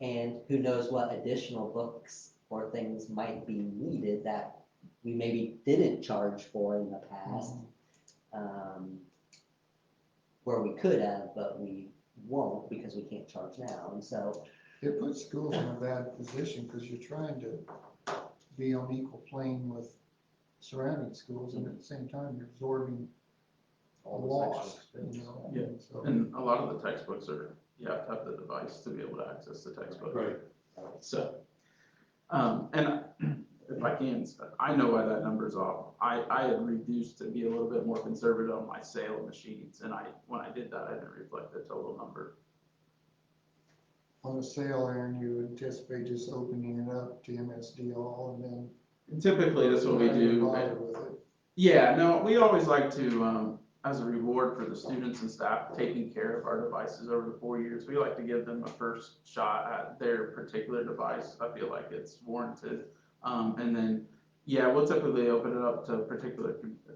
F: And who knows what additional books or things might be needed that we maybe didn't charge for in the past. Where we could have, but we won't because we can't charge now, and so.
A: it puts schools in a bad position, cause you're trying to be on equal plane with surrounding schools, and at the same time, you're absorbing a
B: All the
A: loss,
B: extra
A: you know?
I: Yeah.
A: So,
I: And a lot of the textbooks are, you have to have the device to be able to access the textbook.
H: Right.
I: So, and if I can, I know why that number's off. I had reduced to be a little bit more conservative on my sale of machines, and when I did that, I didn't reflect the total number.
A: on the sale, Aaron, you anticipate just opening it up to MSD and then.
I: Typically, that's what we do.
A: Bother with it.
I: Yeah, no, we always like to, as a reward for the students and staff taking care of our devices over the 4 years, we like to give them a first shot at their particular device. I feel like it's warranted. And then, yeah, we'll typically open it up to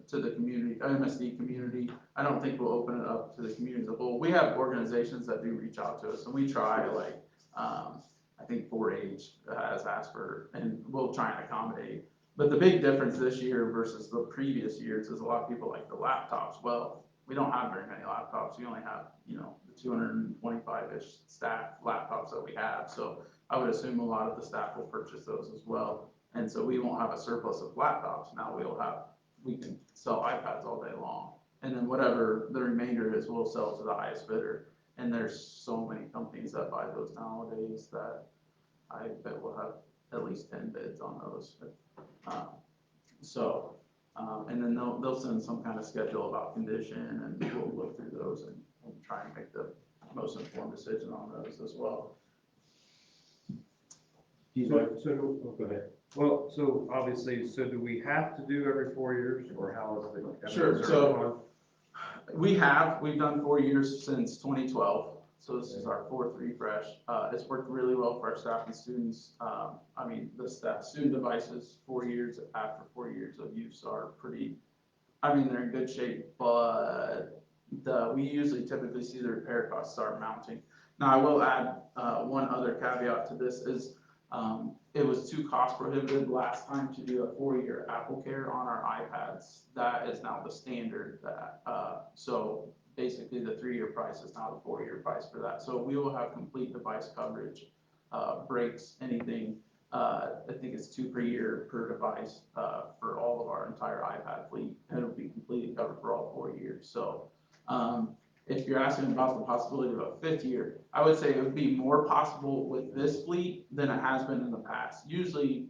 I: to the community, MSD community. I don't think we'll open it up to the community as a whole. We have organizations that do reach out to us, and we try, like, I think 4-H has asked for, and we'll try and accommodate. But the big difference this year versus the previous years is a lot of people like the laptops. Well, we don't have very many laptops. We only have, the 225-ish staff laptops that we have. So I would assume a lot of the staff will purchase those as well. And so we won't have a surplus of laptops. Now we can sell iPads all day long. And then whatever the remainder is, we'll sell to the highest bidder. And there's so many companies that buy those nowadays that I bet we'll have at least 10 bids on those. And then they'll send some kind of schedule about condition, and we'll look through those and try and make the most informed decision on those as well.
H: Go ahead.
B: Well, so obviously, so do we have to do every 4 years, or how is it?
I: Sure, so we've done 4 years since 2012. So this is our 4th refresh. It's worked really well for our staff and students. The student devices, 4 years after 4 years of use are they're in good shape, but we usually typically see the repair costs start mounting. Now, I will add one other caveat to this is it was too cost prohibitive last time to do a 4-year AppleCare on our iPads. That is now the standard so basically the 3-year price is now the 4-year price for that. So we will have complete device coverage, breaks, anything. I think it's 2 per year per device for all of our entire iPad fleet, and it'll be completely covered for all 4 years. So if you're asking about the possibility of a 5th year, I would say it would be more possible with this fleet than it has been in the past. Usually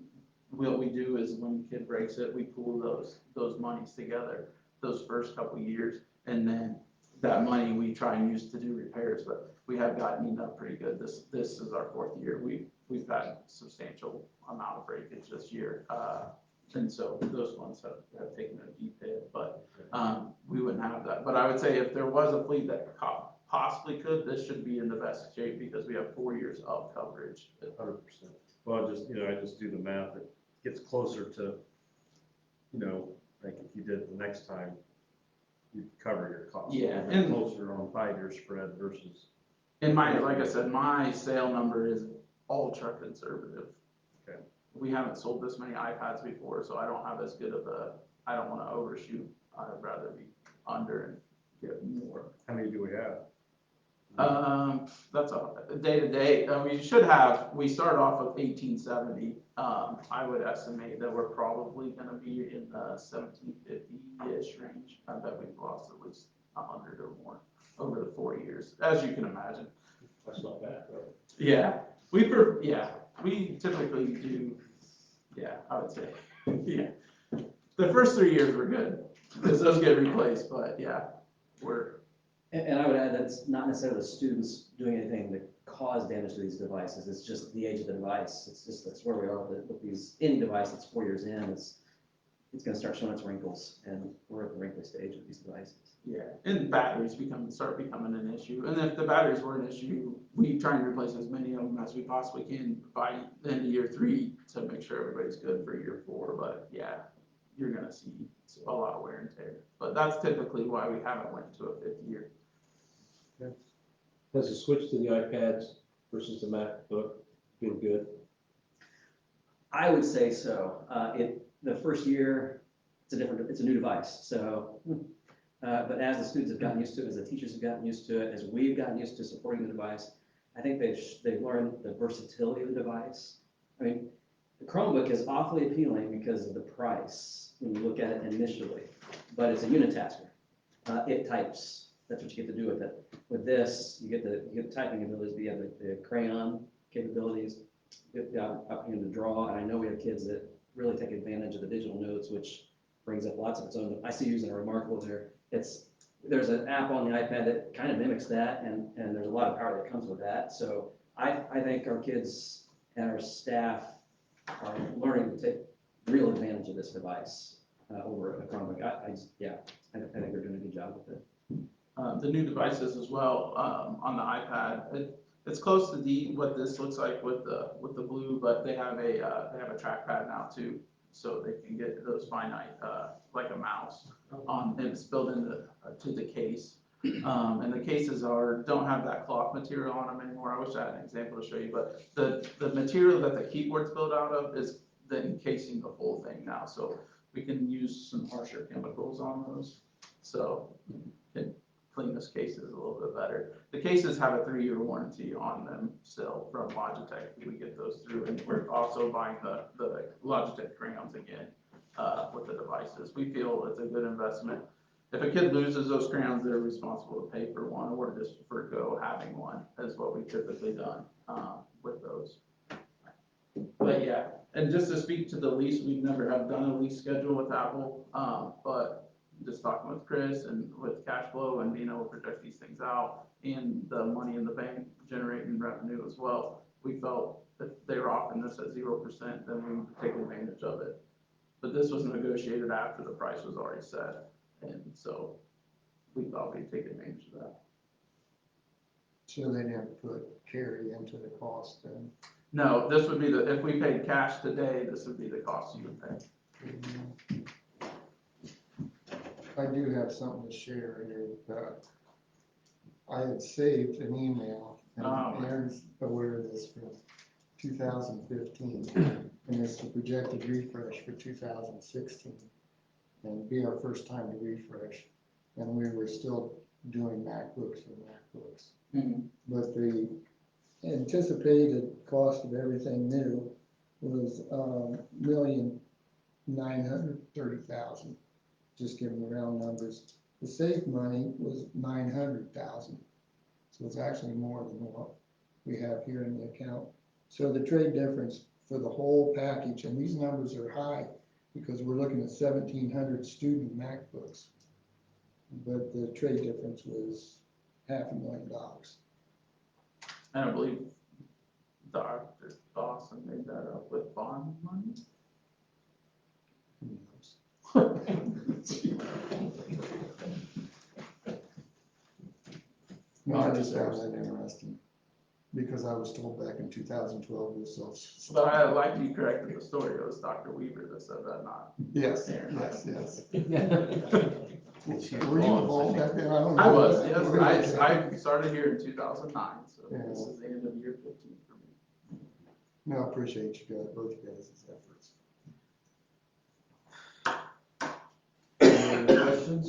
I: what we do is when a kid breaks it, we pool those monies together those first couple years, and then that money we try and use to do repairs, but we have gotten up pretty good. This is our 4th year. We've had substantial amount of breakage this year. And so those ones have taken a deep hit, but we wouldn't have that. But I would say if there was a fleet that possibly could, this should be in the best shape because we have 4 years of coverage.
B: 100%. Well, I just do the math. It gets closer to, like if you did it the next time, you'd cover your costs.
I: Yeah,
B: And closer on 5-year spread versus.
I: Like I said, my sale number is ultra conservative.
B: Okay.
I: We haven't sold this many iPads before, so I don't have as good of I don't want to overshoot. I'd rather be under and get more.
B: How many do we have?
I: That's a day to day. We start off with 1870. I would estimate that we're probably going to be in the 1750-ish range. I bet we've lost at least 100 or more over the 4 years, as you can imagine.
H: That's not bad, right?
I: Yeah, we typically do. Yeah, I would say. Yeah, the first 3 years were good because those get replaced, but yeah,
F: And I would add, that's not necessarily the students doing anything to cause damage to these devices, it's just the age of the device. That's where we are with any device that's 4 years in, it's gonna start showing its wrinkles, and we're at the wrinkly stage of these devices.
I: Yeah, and batteries start becoming an issue, and if the batteries were an issue, we try and replace as many of them as we possibly can by the end of year 3 to make sure everybody's good for year 4, but yeah, you're gonna see a lot of wear and tear. But that's typically why we haven't went to a 5th year.
H: Has the switch to the iPads versus the MacBook been good?
F: I would say so. The first year, it's a new device, so, but as the students have gotten used to it, as the teachers have gotten used to it, as we've gotten used to supporting the device, I think they've learned the versatility of the device. I mean, the Chromebook is awfully appealing because of the price,
J: when you look at it initially, but it's a unitasker. It types, that's what you get to do with it. With this, you get the typing abilities, you have the crayon capabilities, you get the opportunity to draw, and I know we have kids that really take advantage of the digital notes, which brings up lots of its own. I see using a Remarkable there. There's an app on the iPad that kind of mimics that, and there's a lot of power that comes with that. So I think our kids and our staff are learning to take real advantage of this device over a Chromebook. I think they're doing a good job with it.
I: The new devices as well, on the iPad, it's close to what this looks like with the blue, but they have a trackpad now too, so they can get those finite, like a mouse and it's built into to the case. And the cases don't have that cloth material on them anymore. I wish I had an example to show you, but the material that the keyboard's built out of is the encasing the whole thing now, so we can use some harsher chemicals on those, so can clean those cases a little bit better. The cases have a 3-year warranty on them still from Logitech. We get those through, and we're also buying the Logitech crayons again with the devices. We feel it's a good investment. If a kid loses those crayons, they're responsible to pay for one, or just forgo having one, is what we've typically done with those. But yeah, and just to speak to the lease, we never have done a lease schedule with Apple, but just talking with Chris and with cash flow and being able to project these things out and the money in the bank generating revenue as well, we felt if they were offering this at 0%, then we would take advantage of it. But this was negotiated after the price was already set, and so we thought we'd take advantage of that.
A: So they didn't put carry into the cost then?
I: No, this would be if we paid cash today, this would be the cost you would pay.
A: I do have something to share here. I had saved an email, and Aaron's aware of this, from 2015, and it's the projected refresh for 2016, and it'd be our first time to refresh, and we were still doing MacBooks for MacBooks.
I: Mm-hmm.
A: But the anticipated cost of everything new was $1,930,000. Just giving the round numbers. The saved money was $900,000. So it's actually more than what we have here in the account. So the trade difference for the whole package, and these numbers are high because we're looking at 1,700 student MacBooks. But the trade difference was $500,000.
I: And I believe Dr. Dawson made that up with bond money.
A: Who knows? No, I just found that interesting, because I was told back in 2012 it was so.
I: But I like you corrected the story. It was Dr. Weaver that said that, not
A: Yes,
I: Aaron.
A: yes. Were you involved back then? I don't know.
I: I was, yes. I started here in 2009, so
A: Yeah.
I: this is the end of year 15 for me.
A: No, I appreciate you guys, both you guys' efforts.
B: Any other questions?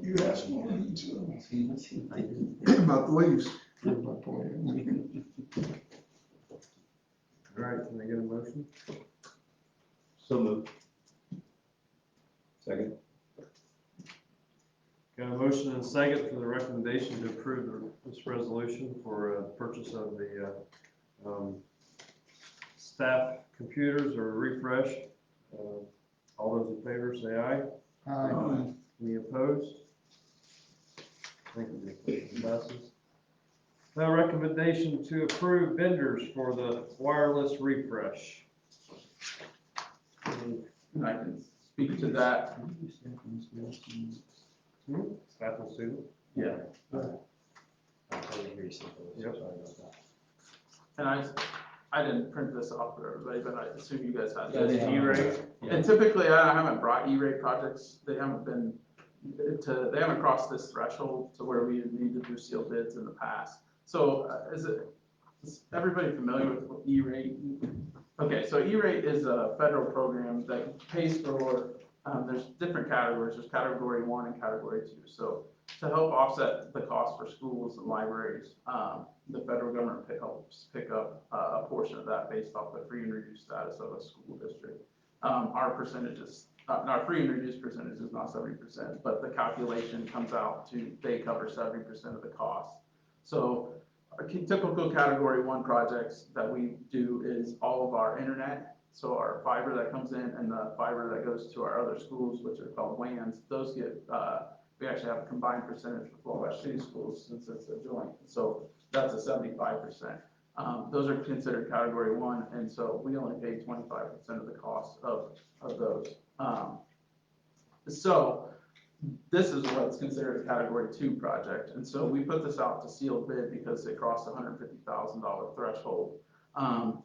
G: You asked one, so.
A: About the leaves. Prove my point.
B: All right, can I get a motion?
H: So moved.
D: Second.
B: Got a motion and a second for the recommendation to approve this resolution for purchase of the staff computers or refresh. All those in favor say aye. Any opposed? Thank you. Motion passes. Now, recommendation to approve vendors for the wireless refresh.
I: And I can speak to that.
B: Staff and student?
I: Yeah.
B: Yep.
I: And I didn't print this off for everybody, but I assume you guys had
E: Yeah,
I: this.
E: they have.
B: E-rate?
I: And typically, I haven't brought E-rate projects. They haven't crossed this threshold to where we need to do sealed bids in the past. So is everybody familiar with E-rate? Okay, so E-rate is a federal program that pays for, there's different categories. There's category 1 and category 2. So to help offset the cost for schools and libraries, the federal government helps pick up a portion of that based off the free and reduced status of a school district. our percentages, our free and reduced percentage is not 70%, but the calculation comes out to, they cover 70% of the cost. So our typical category 1 projects that we do is all of our internet. So our fiber that comes in and the fiber that goes to our other schools, which are called WANs, those get, we actually have a combined percentage for Florida City Schools since it's a joint. So that's a 75%. Those are considered category 1, and so we only pay 25% of the cost of those. So this is what's considered a category 2 project, and so we put this out to sealed bid because it crossed the $150,000 threshold.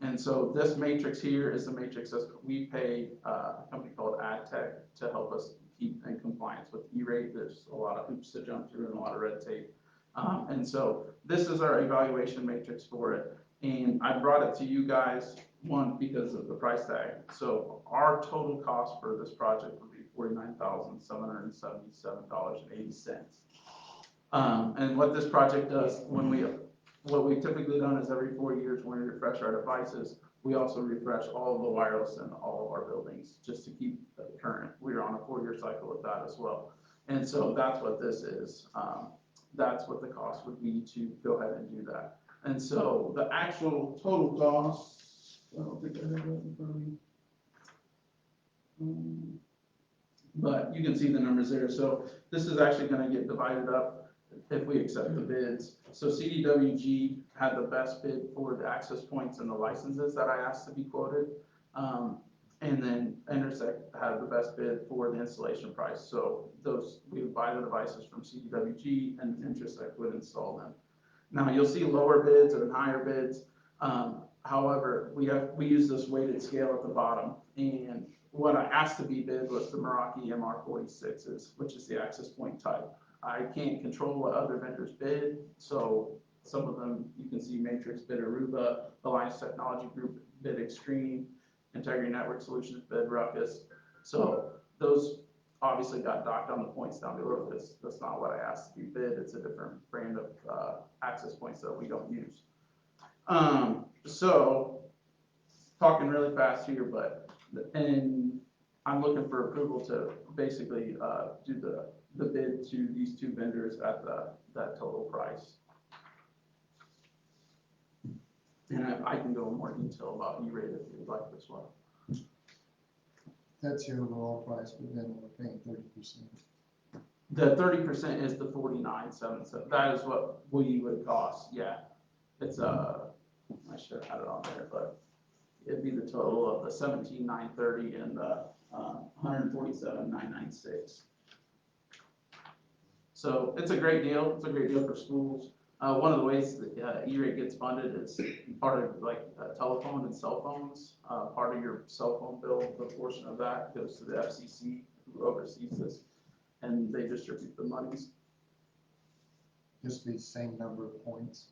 I: And so this matrix here is the matrix that we pay a company called AdTech to help us keep in compliance with E-rate. There's a lot of hoops to jump through and a lot of red tape. And so this is our evaluation matrix for it. And I brought it to you guys, one, because of the price tag. So our total cost for this project would be $49,777.80. And what this project does, what we've typically done is every 4 years when we refresh our devices, we also refresh all of the wireless in all of our buildings just to keep it current. We're on a 4-year cycle with that as well. And so that's what this is. That's what the cost would be to go ahead and do that. And so the actual total cost, I don't think I have that in front of me. But you can see the numbers there. So this is actually going to get divided up if we accept the bids. So CDWG had the best bid for the access points and the licenses that I asked to be quoted. And then Intersect had the best bid for the installation price. So those, we would buy the devices from CDWG and Intersect would install them. Now you'll see lower bids and higher bids. However, we use this weighted scale at the bottom, and what I asked to be bid was the Meraki MR46s, which is the access point type. I can't control what other vendors bid, so some of them, you can see Matrix bid Aruba, Alliance Technology Group bid Extreme, Integrity Network Solutions bid Ruckus. So those obviously got docked on the points down below because that's not what I asked to be bid. It's a different brand of access points that we don't use. So talking really fast here, and I'm looking for approval to basically do the bid to these 2 vendors at that total price. And I can go in more detail about E-rate if you would like as well.
A: That's your overall price, but then we're paying 30%.
I: The 30% is the $49,777. That is what we would cost. Yeah, it's I should have had it on there, but it'd be the total of the $17,930 and the $147,996. So it's a great deal. It's a great deal for schools. One of the ways that E-rate gets funded is part of like telephone and cell phones. Part of your cell phone bill, the portion of that goes to the FCC, who oversees this, and they distribute the monies.
A: Just the same number of points,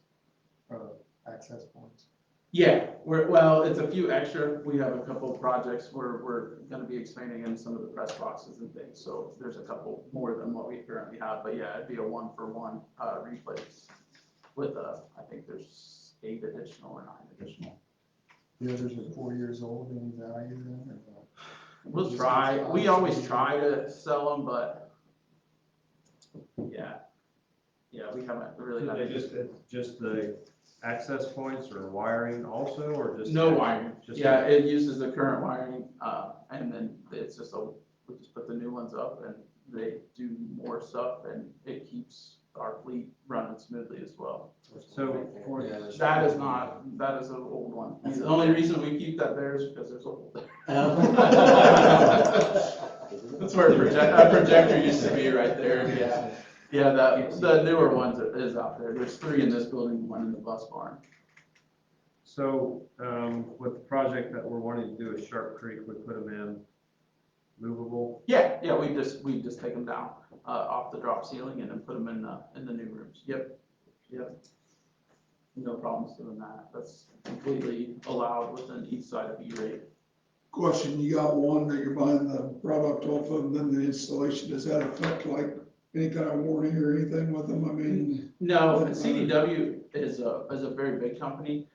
A: access points.
I: Yeah, well, it's a few extra. We have a couple of projects where we're going to be expanding in some of the press boxes and things. So there's a couple more than what we currently have. But yeah, it'd be a 1-for-1 replace with I think there's 8 additional or 9 additional.
A: The others are 4 years old, any value then? Or no?
I: We'll try. We always try to sell them, but yeah, we haven't really had
B: Just the access points or wiring also, or just?
I: no wiring.
B: Just
I: Yeah, it uses the current wiring, and then it's just we just put the new ones up and they do more stuff and it keeps our fleet running smoothly as well.
B: So
I: That is an old one. The only reason we keep that there is because it's old. That's where a projector used to be right there, yeah. Yeah, the newer ones is out there. There's 3 in this building, 1 in the bus barn.
B: So, with the project that we're wanting to do at Sharp Creek, we put them in movable?
I: Yeah, we just take them down, off the drop ceiling and then put them in the new rooms. Yep. No problems doing that. That's completely allowed within each side of E-rate.
G: Question, you got one that you're buying the product off of, and then the installation, does that affect like any kind of warranty or anything with them? I mean.
I: No, CDW is a very big company.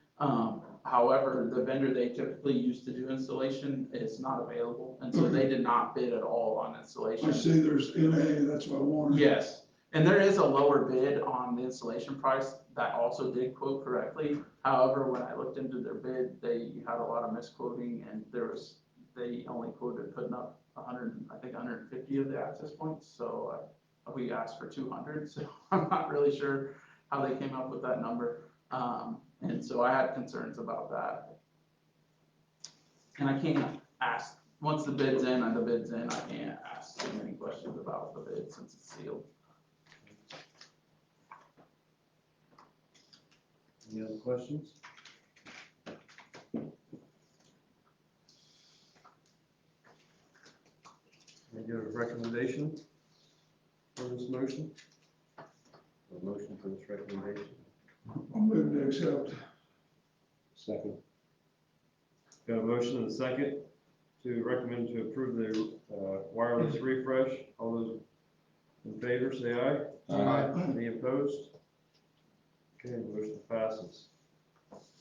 I: However, the vendor they typically use to do installation is not available, and so they did not bid at all on installation.
G: I see there's NA, that's what I wanted.
I: Yes, and there is a lower bid on the installation price that also did quote correctly. However, when I looked into their bid, they had a lot of misquoting, and they only quoted putting up 150 of the access points, so we asked for 200, so I'm not really sure how they came up with that number. And so I had concerns about that. And I can't ask, once the bid's in, I can't ask too many questions about the bid since it's sealed.
B: Any other questions? Can I get a recommendation for this motion? A motion for this recommendation?
G: I'll move to accept.
H: Second.
B: Got a motion and a second to recommend to approve the wireless refresh. All those in favor, say aye.
A: Aye.
B: Any opposed? Okay, motion passes.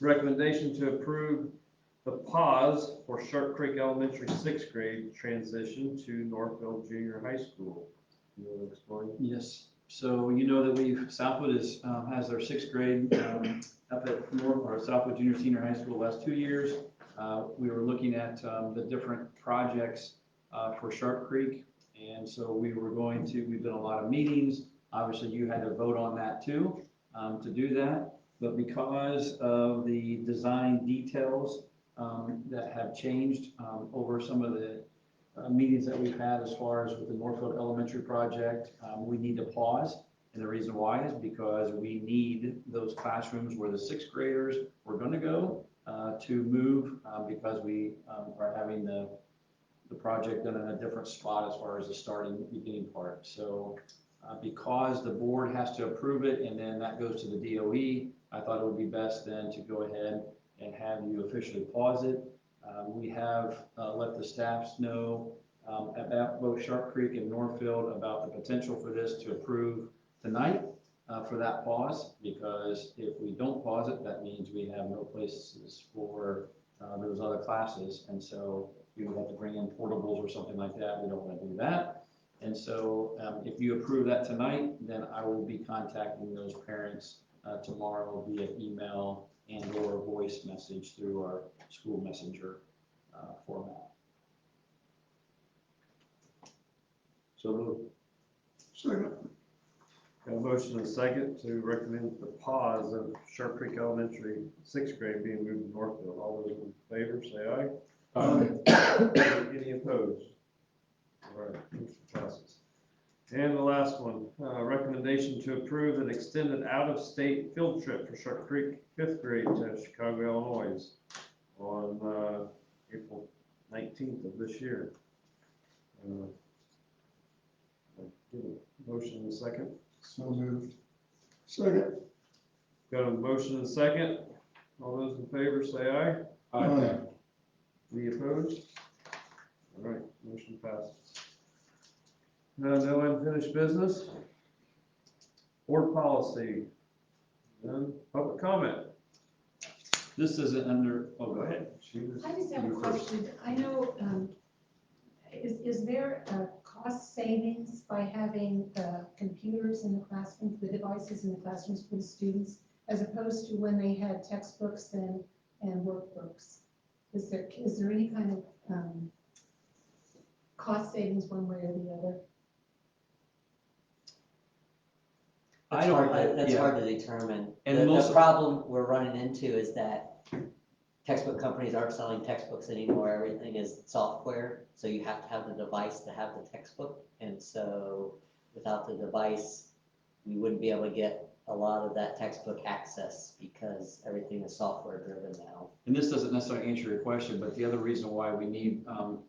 B: Recommendation to approve the pause for Sharp Creek Elementary sixth grade transition to Northfield Junior High School. You want to explain?
E: Yes, so you know that Southwood has their sixth grade up at Southwood Junior Senior High School the last 2 years. We were looking at the different projects for Sharp Creek, and so we've done a lot of meetings. Obviously, you had to vote on that too, to do that. But because of the design details that have changed over some of the meetings that we've had as far as with the Northfield Elementary project, we need to pause. And the reason why is because we need those classrooms where the sixth graders were gonna go to move because we are having the project done in a different spot as far as the beginning part. So because the board has to approve it and then that goes to the DOE, I thought it would be best then to go ahead and have you officially pause it. We have let the staffs know about both Sharp Creek and Northfield about the potential for this to approve tonight for that pause, because if we don't pause it, that means we have no places for those other classes. And so we would have to bring in portables or something like that. We don't want to do that. And so if you approve that tonight, then I will be contacting those parents tomorrow via email and or voice message through our school messenger format.
H: So moved.
G: Second.
B: Got a motion and a second to recommend the pause of Sharp Creek Elementary sixth grade being moved to Northfield. All those in favor, say aye. Any opposed? All right, motion passes. And the last one, recommendation to approve an extended out-of-state field trip for Sharp Creek fifth grade to Chicago, Illinois on April 19th of this year. Give a motion and a second.
A: So moved.
G: Second.
B: Got a motion and a second. All those in favor say aye.
G: Aye.
B: Any opposed? All right, motion passes. No unfinished business. Board policy. None. Public comment.
E: This isn't under, oh, go ahead.
K: I just have a
B: You first.
K: question. I know, is there a cost savings by having computers in the classrooms, the devices in the classrooms for the students, as opposed to when they had textbooks and workbooks? Is there any kind of cost savings one way or the other?
F: That's hard to determine.
E: And
F: The problem we're running into is that textbook companies aren't selling textbooks anymore. Everything is software, so you have to have the device to have the textbook. And so without the device, we wouldn't be able to get a lot of that textbook access because everything is software driven now.
E: And this doesn't necessarily answer your question, but the other reason why we need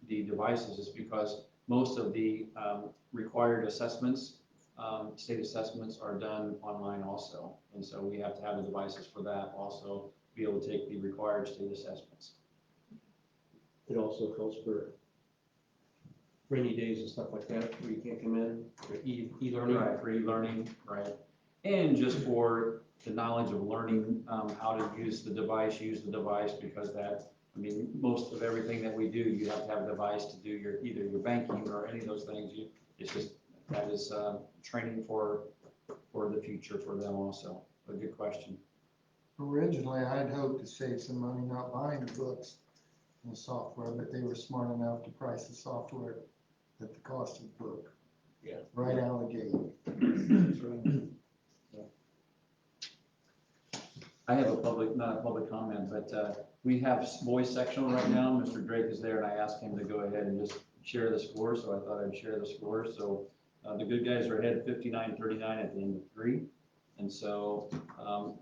E: the devices is because most of the required assessments, state assessments, are done online also. And so we have to have the devices for that also, to be able to take the required state assessments.
H: It also helps for rainy days and stuff like that, where you can't come in, or e-learning.
E: Right, for e-learning, right. and just for the knowledge of learning, how to use the device, because that, I mean, most of everything that we do, you have to have a device to do either your banking or any of those things. It's just, that is, training for the future for them also. A good question.
A: Originally, I'd hoped to save some money not buying the books and the software, but they were smart enough to price the software at the cost of the book.
H: Yeah.
A: Right out of the gate.
E: I have not a public comment, but we have voice sectional right now. Mr. Drake is there, and I asked him to go ahead and just share the score, so I thought I'd share the score. So the good guys are ahead 59-39 at the end of 3. And so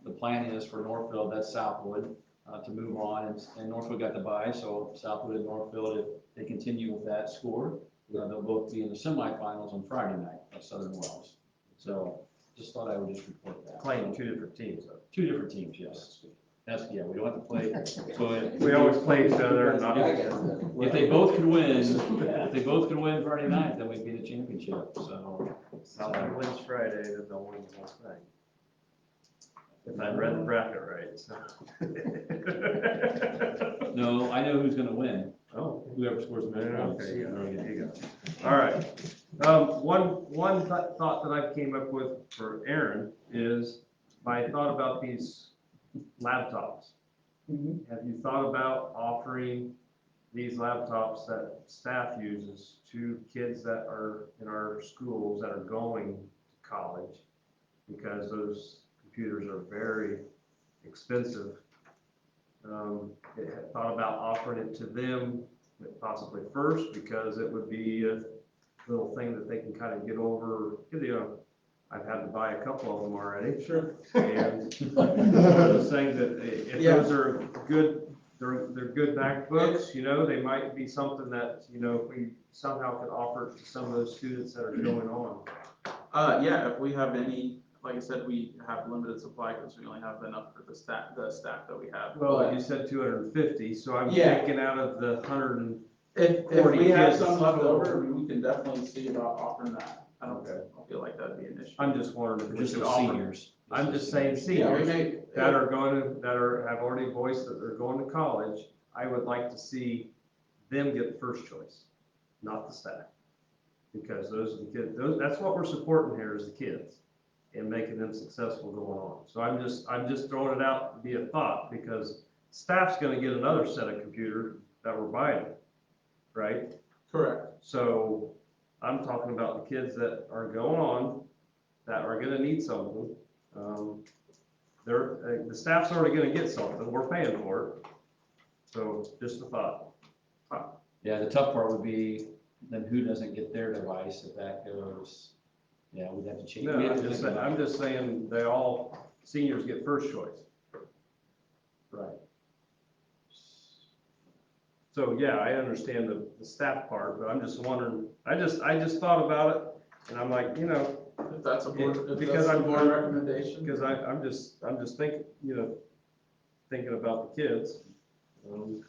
E: the plan is for Northfield, that's Southwood, to move on, and Northfield got the bye, so Southwood and Northfield, if they continue with that score, they'll both be in the semifinals on Friday night at Southern Wells. So just thought I would just report that.
B: Playing 2 different teams, though.
E: 2 different teams, yes. That's, yeah, we don't have to play, so
B: We always play each other and not.
E: if they both could win Friday night, then we'd be the championship, so.
B: Southland wins Friday, then they'll win the whole thing. If I read the bracket right, so.
E: No, I know who's gonna win,
B: Oh,
E: whoever scores the most points.
B: okay, you go. All right. One thought that I came up with for Aaron is, my thought about these laptops. Have you thought about offering these laptops that staff uses to kids that are in our schools that are going to college? Because those computers are very expensive. Had thought about offering it to them possibly first, because it would be a little thing that they can kind of get over. You know, I've had to buy a couple of them already.
I: Sure.
B: And one of those things that if
I: Yeah.
B: those are good, they're good MacBooks, you know, they might be something that, you know, if we somehow could offer it to some of those students that are going on.
I: Yeah, if we have any, like I said, we have limited supply because we only have enough for the staff that we have.
B: Well,
I: But
B: you said 250, so I'm
I: Yeah.
B: thinking out of the 100
I: if
B: 40
I: we have
B: kids
I: some left
B: total.
I: over, I mean, we can definitely see about offering that. I don't feel like that'd be an issue.
B: I'm just wondering if we
E: Just
B: should
E: the
B: offer.
E: seniors.
B: I'm just saying
I: Yeah, we
B: seniors
I: may,
B: that have already voiced that they're going to college. I would like to see them get first choice, not the staff. Because those are the kids, that's what we're supporting here, is the kids and making them successful going on. So I'm just throwing it out to be a thought, because staff's gonna get another set of computers that we're buying, right?
I: correct.
B: So I'm talking about the kids that are going on, that are gonna need something. The staff's already gonna get something, we're paying for it. So just a thought.
E: Yeah, the tough part would be, then who doesn't get their device if that goes, yeah, we'd have to change.
B: No,
E: we'd have to think about
B: I'm
E: it.
B: just saying seniors get first choice. Right. So, yeah, I understand the staff part, but I'm just wondering, I just thought about it, and I'm like, you know,
I: If that's a board, if
B: because
I: that's a
B: I'm-
I: board recommendation.
B: because I'm just thinking, you know, thinking about the kids, and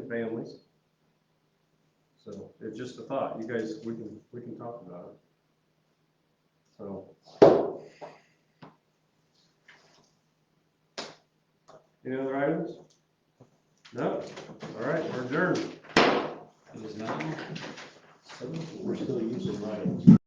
B: families. So, it's just a thought, you guys, we can talk about it. So. Any other items? No? All right, we're adjourned.
E: It is now.
H: We're still using writings.